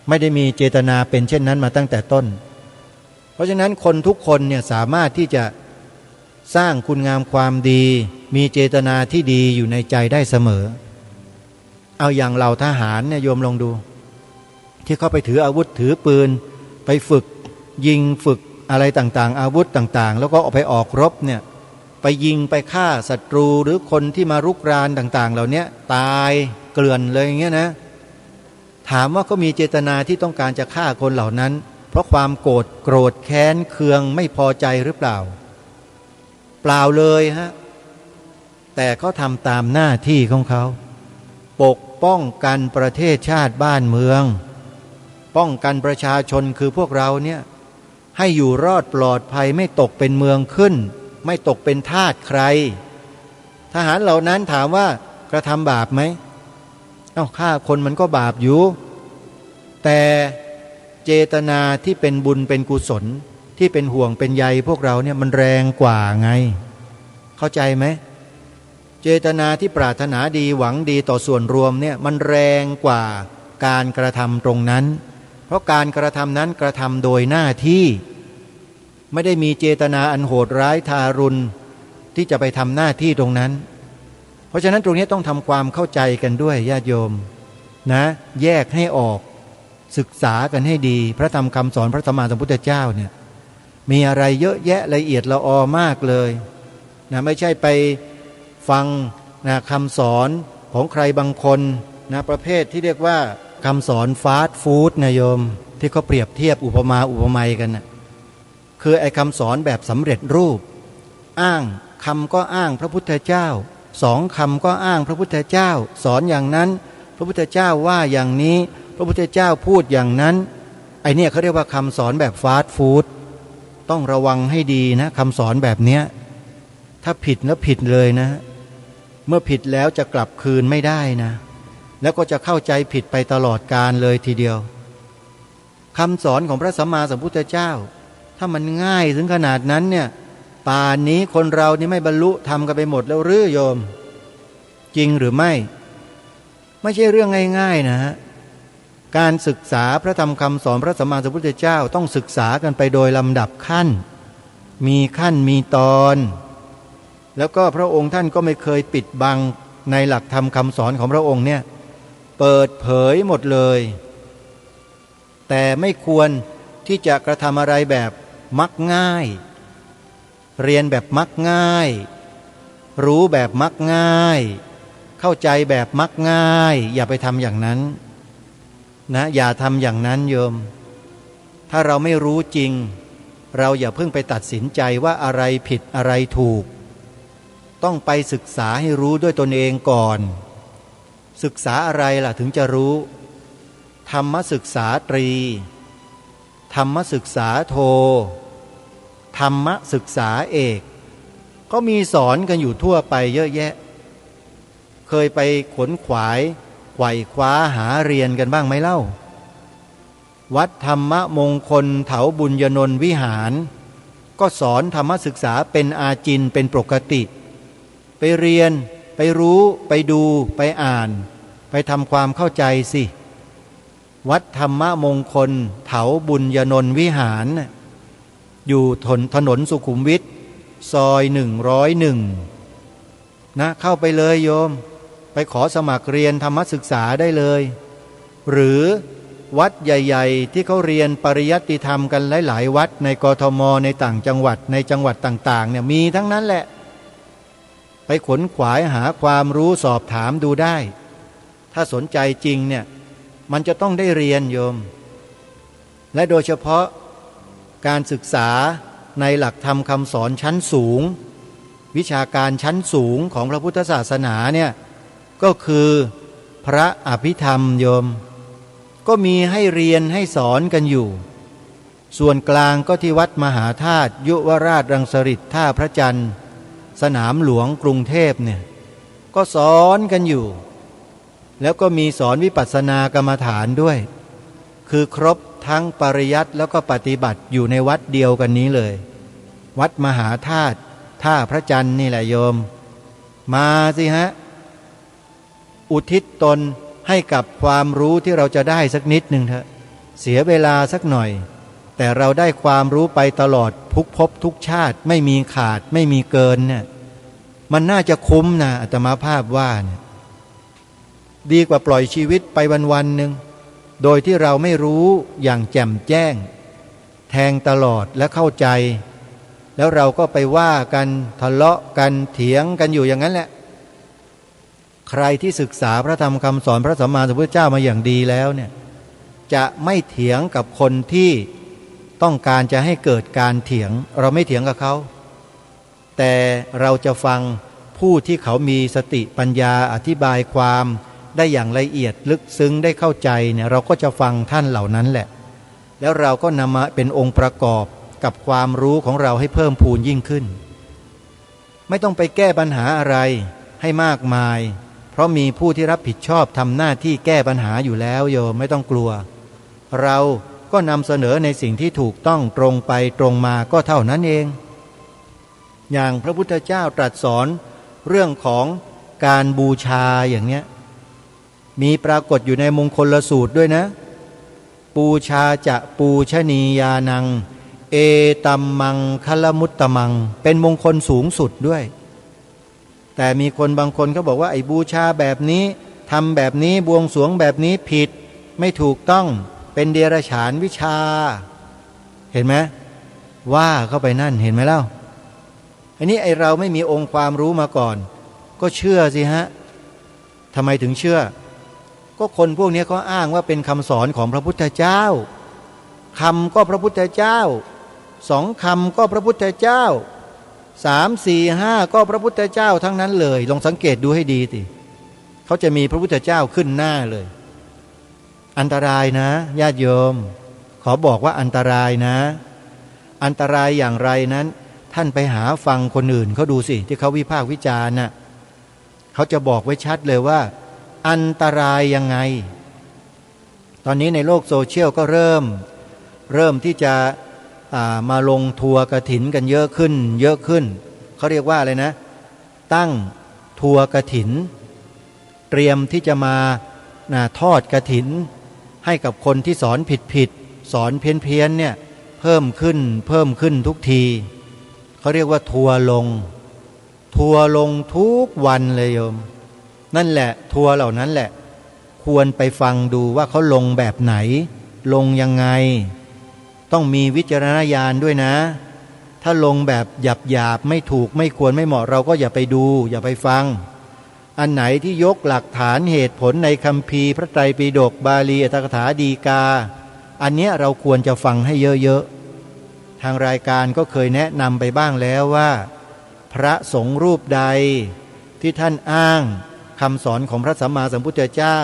ไม่ได้มีเจตนาเป็นเช่นนั้นมาตั้งแต่ต้นเพราะฉะนั้นคนทุกคนเนี่ยสามารถที่จะสร้างคุณงามความดีมีเจตนาที่ดีอยู่ในใจได้เสมอเอาอย่างเหล่าทหารเนี่ยโยมลองดูที่เขาไปถืออาวุธถือปืนไปฝึกยิงฝึกอะไรต่างๆอาวุธต่างๆแล้วก็ไปออกรบเนี่ยไปยิงไปฆ่าศัตรูหรือคนที่มารุกรานต่างๆเหล่านี้ตายเกลื่อนเลยอย่างเงี้ยนะถามว่าเขามีเจตนาที่ต้องการจะฆ่าคนเหล่านั้นเพราะความโกรธแค้นเคืองไม่พอใจหรือเปล่าเปล่าเลยฮะแต่เขาทำตามหน้าที่ของเขาปกป้องกันประเทศชาติบ้านเมืองป้องกันประชาชนคือพวกเราเนี่ยให้อยู่รอดปลอดภัยไม่ตกเป็นเมืองขึ้นไม่ตกเป็นทาสใครทหารเหล่านั้นถามว่ากระทำบาปไหมฆ่าคนมันก็บาปอยู่แต่เจตนาที่เป็นบุญเป็นกุศลที่เป็นห่วงเป็นใยพวกเราเนี่ยมันแรงกว่าไงเข้าใจไหมเจตนาที่ปรารถนาดีหวังดีต่อส่วนรวมเนี่ยมันแรงกว่าการกระทำตรงนั้นเพราะการกระทำนั้นกระทำโดยหน้าที่ไม่ได้มีเจตนาอันโหดร้ายทารุณที่จะไปทำหน้าที่ตรงนั้นเพราะฉะนั้นตรงนี้ต้องทำความเข้าใจกันด้วยญาติโยมนะแยกให้ออกศึกษากันให้ดีพระธรรมคำสอนพระสัมมาสัมพุทธเจ้าเนี่ยมีอะไรเยอะแยะละเอียดละออมากเลยนะไม่ใช่ไปฟังนะคำสอนของใครบางคนนะประเภทที่เรียกว่าคำสอนฟาสต์ฟู้ดนะโยมที่เขาเปรียบเทียบอุปมาอุปไมยกันนะคือไอ้คำสอนแบบสำเร็จรูปอ้างคำก็อ้างพระพุทธเจ้าสองคำก็อ้างพระพุทธเจ้าสอนอย่างนั้นพระพุทธเจ้าว่าอย่างนี้พระพุทธเจ้าพูดอย่างนั้น ไอเนี่ยเขาเรียกว่าคำสอนแบบฟาสต์ฟู้ดต้องระวังให้ดีนะคำสอนแบบเนี้ยถ้าผิดแล้วผิดเลยนะเมื่อผิดแล้วจะกลับคืนไม่ได้นะแล้วก็จะเข้าใจผิดไปตลอดกาลเลยทีเดียวคำสอนของพระสัมมาสัมพุทธเจ้าถ้ามันง่ายถึงขนาดนั้นเนี่ยป่านนี้คนเรานี่ไม่บรรลุทำกันไปหมดแล้วหรือโยมจริงหรือไม่ใช่เรื่องง่ายๆนะฮะการศึกษาพระธรรมคำสอนพระสัมมาสัมพุทธเจ้าต้องศึกษากันไปโดยลำดับขั้นมีตอนแล้วก็พระองค์ท่านก็ไม่เคยปิดบังในหลักธรรมคำสอนของพระองค์เนี่ยเปิดเผยหมดเลยแต่ไม่ควรที่จะกระทำอะไรแบบมักง่ายเรียนแบบมักง่ายรู้แบบมักง่ายเข้าใจแบบมักง่ายอย่าไปทำอย่างนั้นนะอย่าทำอย่างนั้นโยมถ้าเราไม่รู้จริงเราอย่าเพิ่งไปตัดสินใจว่าอะไรผิดอะไรถูกต้องไปศึกษาให้รู้ด้วยตนเองก่อนศึกษาอะไรล่ะถึงจะรู้ธรรมศึกษาตรีธรรมศึกษาโทธรรมศึกษาเอกก็มีสอนกันอยู่ทั่วไปเยอะแยะเคยไปขนขวายไขว่คว้าหาเรียนกันบ้างไหมเล่าวัดธรรมมงคลเถาบุญยนนท์วิหารก็สอนธรรมศึกษาเป็นอาจินเป็นปกติไปเรียนไปรู้ไปดูไปอ่านไปทำความเข้าใจสิวัดธรรมมงคลเถาบุญยนนท์วิหารอยู่ถนนสุขุมวิทซอย101นะเข้าไปเลยโยมไปขอสมัครเรียนธรรมศึกษาได้เลยหรือวัดใหญ่ๆที่เขาเรียนปริยัติธรรมกันหลายๆวัดในกทมในต่างจังหวัดในจังหวัดต่างๆเนี่ยมีทั้งนั้นแหละไปขนขวายหาความรู้สอบถามดูได้ถ้าสนใจจริงเนี่ยมันจะต้องได้เรียนโยมและโดยเฉพาะการศึกษาในหลักธรรมคำสอนชั้นสูงวิชาการชั้นสูงของพระพุทธศาสนาเนี่ยก็คือพระอภิธรรมโยมก็มีให้เรียนให้สอนกันอยู่ส่วนกลางก็ที่วัดมหาธาตุยุวราชรังสฤษท่าพระจันทร์สนามหลวงกรุงเทพเนี่ยก็สอนกันอยู่แล้วก็มีสอนวิปัสสนากรรมฐานด้วยคือครบทั้งปริยัติแล้วก็ปฏิบัติอยู่ในวัดเดียวกันนี้เลยวัดมหาธาตุท่าพระจันทร์นี่แหละโยมมาสิฮะอุทิศตนให้กับความรู้ที่เราจะได้สักนิดหนึ่งเถอะเสียเวลาสักหน่อยแต่เราได้ความรู้ไปตลอดทุกภพทุกชาติไม่มีขาดไม่มีเกินเนี่ยมันน่าจะคุ้มนะอาตมาภาพว่าเนี่ยดีกว่าปล่อยชีวิตไปวันๆหนึ่งโดยที่เราไม่รู้อย่างแจ่มแจ้งแทงตลอดและเข้าใจแล้วเราก็ไปว่ากันทะเลาะกันเถียงกันอยู่อย่างนั้นแหละใครที่ศึกษาพระธรรมคำสอนพระสัมมาสัมพุทธเจ้ามาอย่างดีแล้วเนี่ยจะไม่เถียงกับคนที่ต้องการจะให้เกิดการเถียงเราไม่เถียงกับเขาแต่เราจะฟังผู้ที่เขามีสติปัญญาอธิบายความได้อย่างละเอียดลึกซึ้งได้เข้าใจเนี่ยเราก็จะฟังท่านเหล่านั้นแหละแล้วเราก็นำมาเป็นองค์ประกอบกับความรู้ของเราให้เพิ่มพูนยิ่งขึ้นไม่ต้องไปแก้ปัญหาอะไรให้มากมายเพราะมีผู้ที่รับผิดชอบทำหน้าที่แก้ปัญหาอยู่แล้วโยมไม่ต้องกลัวเราก็นำเสนอในสิ่งที่ถูกต้องตรงไปตรงมาก็เท่านั้นเองอย่างพระพุทธเจ้าตรัสสอนเรื่องของการบูชาอย่างเนี้ยมีปรากฏอยู่ในมงคลสูตรด้วยนะปูชาจะปูชนียานังเอตัมมังคลมุตตมังเป็นมงคลสูงสุดด้วยแต่มีคนบางคนเขาบอกว่าไอ้บูชาแบบนี้ทำแบบนี้บวงสรวงแบบนี้ผิดไม่ถูกต้องเป็นเดรัจฉานวิชาเห็นไหมว่าเข้าไปนั่นเห็นไหมเล่าอันนี้ไอ้เราไม่มีองค์ความรู้มาก่อนก็เชื่อสิฮะทำไมถึงเชื่อก็คนพวกนี้เขาอ้างว่าเป็นคำสอนของพระพุทธเจ้าคำก็พระพุทธเจ้า2 คำก็พระพุทธเจ้า3 4 5ก็พระพุทธเจ้าทั้งนั้นเลยลองสังเกตดูให้ดีสิเขาจะมีพระพุทธเจ้าขึ้นหน้าเลยอันตรายนะญาติโยม ขอบอกว่าอันตรายนะ อันตรายอย่างไรนั้นท่านไปหาฟังคนอื่นเขาดูสิที่เขาวิพากษ์วิจารณ์น่ะเขาจะบอกไว้ชัดเลยว่าอันตรายยังไงตอนนี้ในโลกโซเชียลก็เริ่มที่จะมาลงทัวร์กฐินกันเยอะขึ้นเขาเรียกว่าอะไรนะตั้งทัวร์กฐินเตรียมที่จะมาทอดกฐินให้กับคนที่สอนผิดสอนเพี้ยนเนี่ยเพิ่มขึ้นทุกทีเขาเรียกว่าทัวร์ลงทุกวันเลยโยมนั่นแหละทัวร์เหล่านั้นแหละควรไปฟังดูว่าเขาลงแบบไหนลงยังไงต้องมีวิจารณญาณด้วยนะถ้าลงแบบหยาบไม่ถูกไม่ควรไม่เหมาะเราก็อย่าไปดูอย่าไปฟังอันไหนที่ยกหลักฐานเหตุผลในคัมภีร์พระไตรปิฎกบาลีอัตถกถาฎีกาอันเนี้ยเราควรจะฟังให้เยอะๆทางรายการก็เคยแนะนำไปบ้างแล้วว่าพระสงฆ์รูปใดที่ท่านอ้างคำสอนของพระสัมมาสัมพุทธเจ้า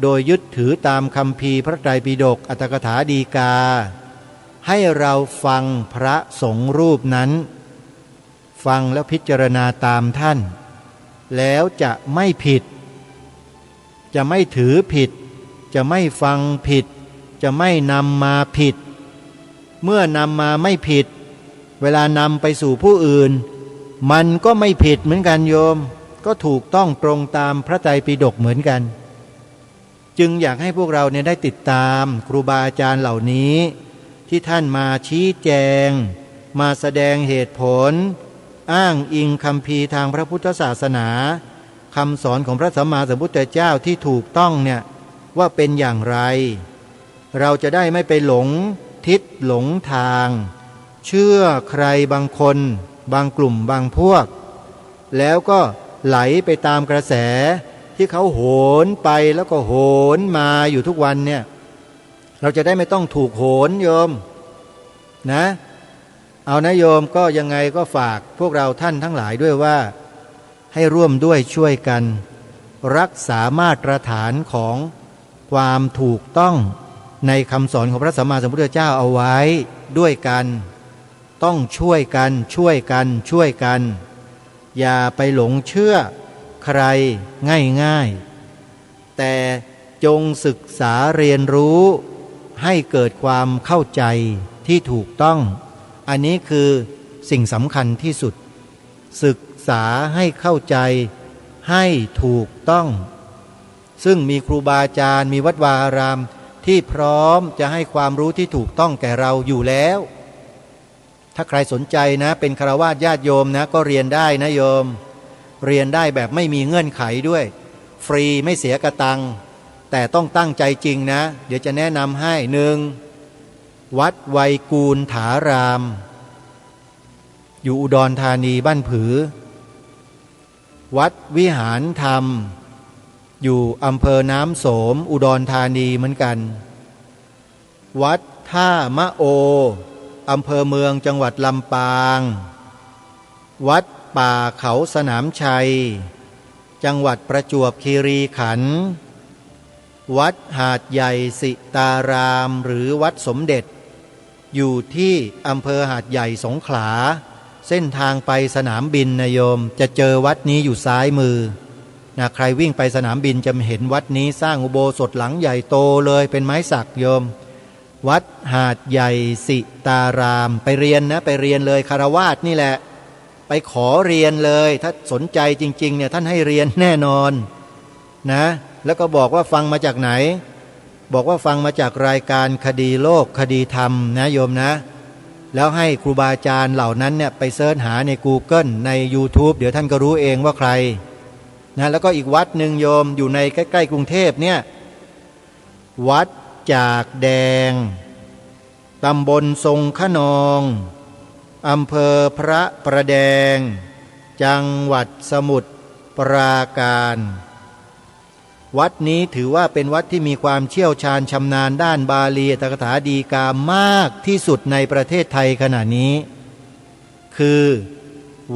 โดยยึดถือตามคัมภีร์พระไตรปิฎกอัตถกถาฎีกาให้เราฟังพระสงฆ์รูปนั้นฟังแล้วพิจารณาตามท่านแล้วจะไม่ผิดจะไม่ถือผิดจะไม่ฟังผิดจะไม่นำมาผิดเมื่อนำมาไม่ผิดเวลานำไปสู่ผู้อื่นมันก็ไม่ผิดเหมือนกันโยมก็ถูกต้องตรงตามพระไตรปิฎกเหมือนกันจึงอยากให้พวกเราเนี่ยได้ติดตามครูบาอาจารย์เหล่านี้ที่ท่านมาชี้แจงมาแสดงเหตุผลอ้างอิงคัมภีร์ทางพระพุทธศาสนาคำสอนของพระสัมมาสัมพุทธเจ้าที่ถูกต้องเนี่ยว่าเป็นอย่างไรเราจะได้ไม่ไปหลงทิศหลงทางเชื่อใครบางคนบางกลุ่มบางพวกแล้วก็ไหลไปตามกระแสที่เขาโหนไปแล้วก็โหนมาอยู่ทุกวันเนี่ยเราจะได้ไม่ต้องถูกโหนโยมนะเอานะโยมก็ยังไงก็ฝากพวกเราท่านทั้งหลายด้วยว่าให้ร่วมด้วยช่วยกันรักษามาตรฐานของความถูกต้องในคำสอนของพระสัมมาสัมพุทธเจ้าเอาไว้ด้วยกันต้องช่วยกันอย่าไปหลงเชื่อใครง่ายๆแต่จงศึกษาเรียนรู้ให้เกิดความเข้าใจที่ถูกต้องอันนี้คือสิ่งสำคัญที่สุดศึกษาให้เข้าใจให้ถูกต้องซึ่งมีครูบาอาจารย์มีวัดวาอารามที่พร้อมจะให้ความรู้ที่ถูกต้องแก่เราอยู่แล้วถ้าใครสนใจนะเป็นฆราวาสญาติโยมนะก็เรียนได้นะโยมเรียนได้แบบไม่มีเงื่อนไขด้วยฟรีไม่เสียกระตังแต่ต้องตั้งใจจริงนะเดี๋ยวจะแนะนำให้1วัดไวยกูลถารามอยู่อุดรธานีบ้านผือวัดวิหารธรรมอยู่อำเภอน้ำโสมอุดรธานีเหมือนกันวัดท่ามะโออำเภอเมืองจังหวัดลำปางวัดป่าเขาสนามชัยจังหวัดประจวบคีรีขันธ์วัดหาดใหญ่สิตารามหรือวัดสมเด็จอยู่ที่อำเภอหาดใหญ่สงขลาเส้นทางไปสนามบินนะโยมจะเจอวัดนี้อยู่ซ้ายมือนะใครวิ่งไปสนามบินจะเห็นวัดนี้สร้างอุโบสถหลังใหญ่โตเลยเป็นไม้สักโยมวัดหาดใหญ่สิตารามไปเรียนนะไปเรียนเลยคฤหัสถ์นี่แหละไปขอเรียนเลยถ้าสนใจจริงๆเนี่ยท่านให้เรียนแน่นอนนะแล้วก็บอกว่าฟังมาจากไหนบอกว่าฟังมาจากรายการคดีโลกคดีธรรมนะโยมนะแล้วให้ครูบาอาจารย์เหล่านั้นเนี่ยไปเสิร์ชหาใน Google ใน YouTube เดี๋ยวท่านก็รู้เองว่าใครนะแล้วก็อีกวัดหนึ่งโยมอยู่ในใกล้ๆกรุงเทพเนี่ยวัดจากแดงตำบลทรงขนองอำเภอพระประแดงจังหวัดสมุทรปราการวัดนี้ถือว่าเป็นวัดที่มีความเชี่ยวชาญชำนาญด้านบาลีอัตถกถาฎีกามากที่สุดในประเทศไทยขณะนี้คือ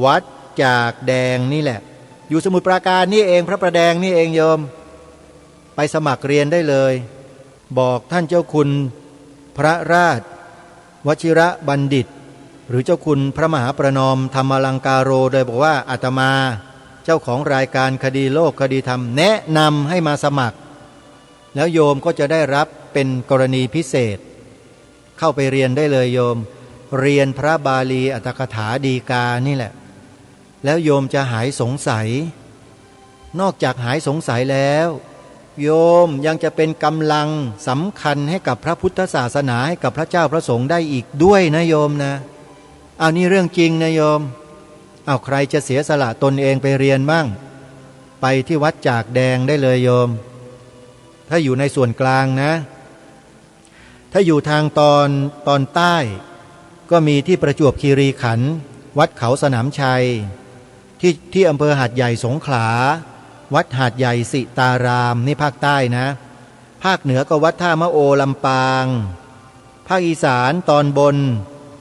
วัดจากแดงนี่แหละอยู่สมุทรปราการนี่เองพระประแดงนี่เองโยมไปสมัครเรียนได้เลยบอกท่านเจ้าคุณ พระราชวชิระบัณฑิตหรือเจ้าคุณพระมหาประนอมธรรมลังการโรโดยบอกว่าอาตมาเจ้าของรายการคดีโลกคดีธรรมแนะนำให้มาสมัครแล้วโยมก็จะได้รับเป็นกรณีพิเศษเข้าไปเรียนได้เลยโยมเรียนพระบาลีอัตถกถาดีกานี่แหละแล้วโยมจะหายสงสัยนอกจากหายสงสัยแล้วโยมยังจะเป็นกำลังสำคัญให้กับพระพุทธศาสนาให้กับพระเจ้าพระสงฆ์ได้อีกด้วยนะโยมนะเอานี่เรื่องจริงนะโยมเอาใครจะเสียสละตนเองไปเรียนมั่งไปที่วัดจากแดงได้เลยโยมถ้าอยู่ในส่วนกลางนะถ้าอยู่ทางตอนใต้ก็มีที่ประจวบคีรีขันธ์วัดเขาสนามชัยที่อำเภอหาดใหญ่สงขลาวัดหาดใหญ่สิตารามนี่ภาคใต้นะภาคเหนือก็วัดท่ามะโอลำปางภาคอีสานตอนบน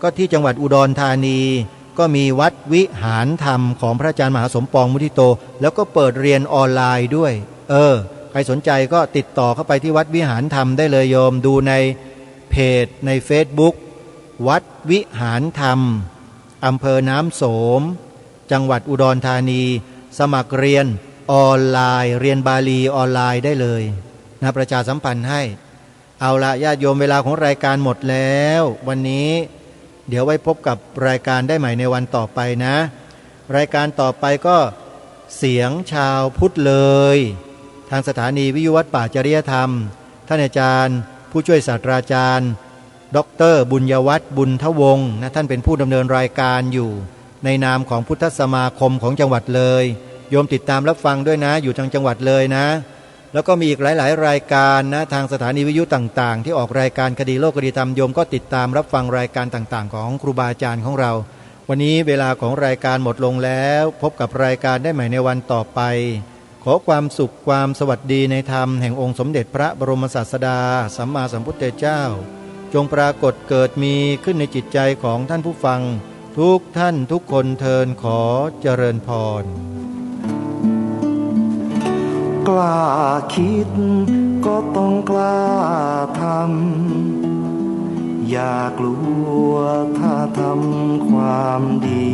ก็ที่จังหวัดอุดรธานีก็มีวัดวิหารธรรมของพระอาจารย์มหาสมปองมุทิโตแล้วก็เปิดเรียนออนไลน์ด้วยใครสนใจก็ติดต่อเข้าไปที่วัดวิหารธรรมได้เลยโยมดูในเพจใน Facebook วัดวิหารธรรมอำเภอน้ำโสมจังหวัดอุดรธานีสมัครเรียนออนไลน์เรียนบาลีออนไลน์ได้เลยนะประชาสัมพันธ์ให้เอาละญาติโยมเวลาของรายการหมดแล้ววันนี้เดี๋ยวไว้พบกับรายการได้ใหม่ในวันต่อไปนะรายการต่อไปก็เสียงชาวพุทธเลยทางสถานีวิทยุวัดป่าจริยธรรมท่านอาจารย์ผู้ช่วยศาสตราจารย์ดร.บุญยวัฒน์บุญทวงศ์นะท่านเป็นผู้ดำเนินรายการอยู่ในนามของพุทธสมาคมของจังหวัดเลยโยมติดตามรับฟังด้วยนะอยู่ทางจังหวัดเลยนะแล้วก็มีอีกหลายๆรายการนะทางสถานีวิทยุต่างๆที่ออกรายการคดีโลกคดีธรรมโยมก็ติดตามรับฟังรายการต่างๆของครูบาอาจารย์ของเราวันนี้เวลาของรายการหมดลงแล้วพบกับรายการได้ใหม่ในวันต่อไปขอความสุขความสวัสดีในธรรมแห่งองค์สมเด็จพระบรมศาสดาสัมมาสัมพุทธเจ้าจงปรากฏเกิดมีขึ้นในจิตใจของท่านผู้ฟังทุกท่านทุกคนเทินขอเจริญพรกล้าคิดก็ต้องกล้าทำอย่ากลัวถ้าทำความดี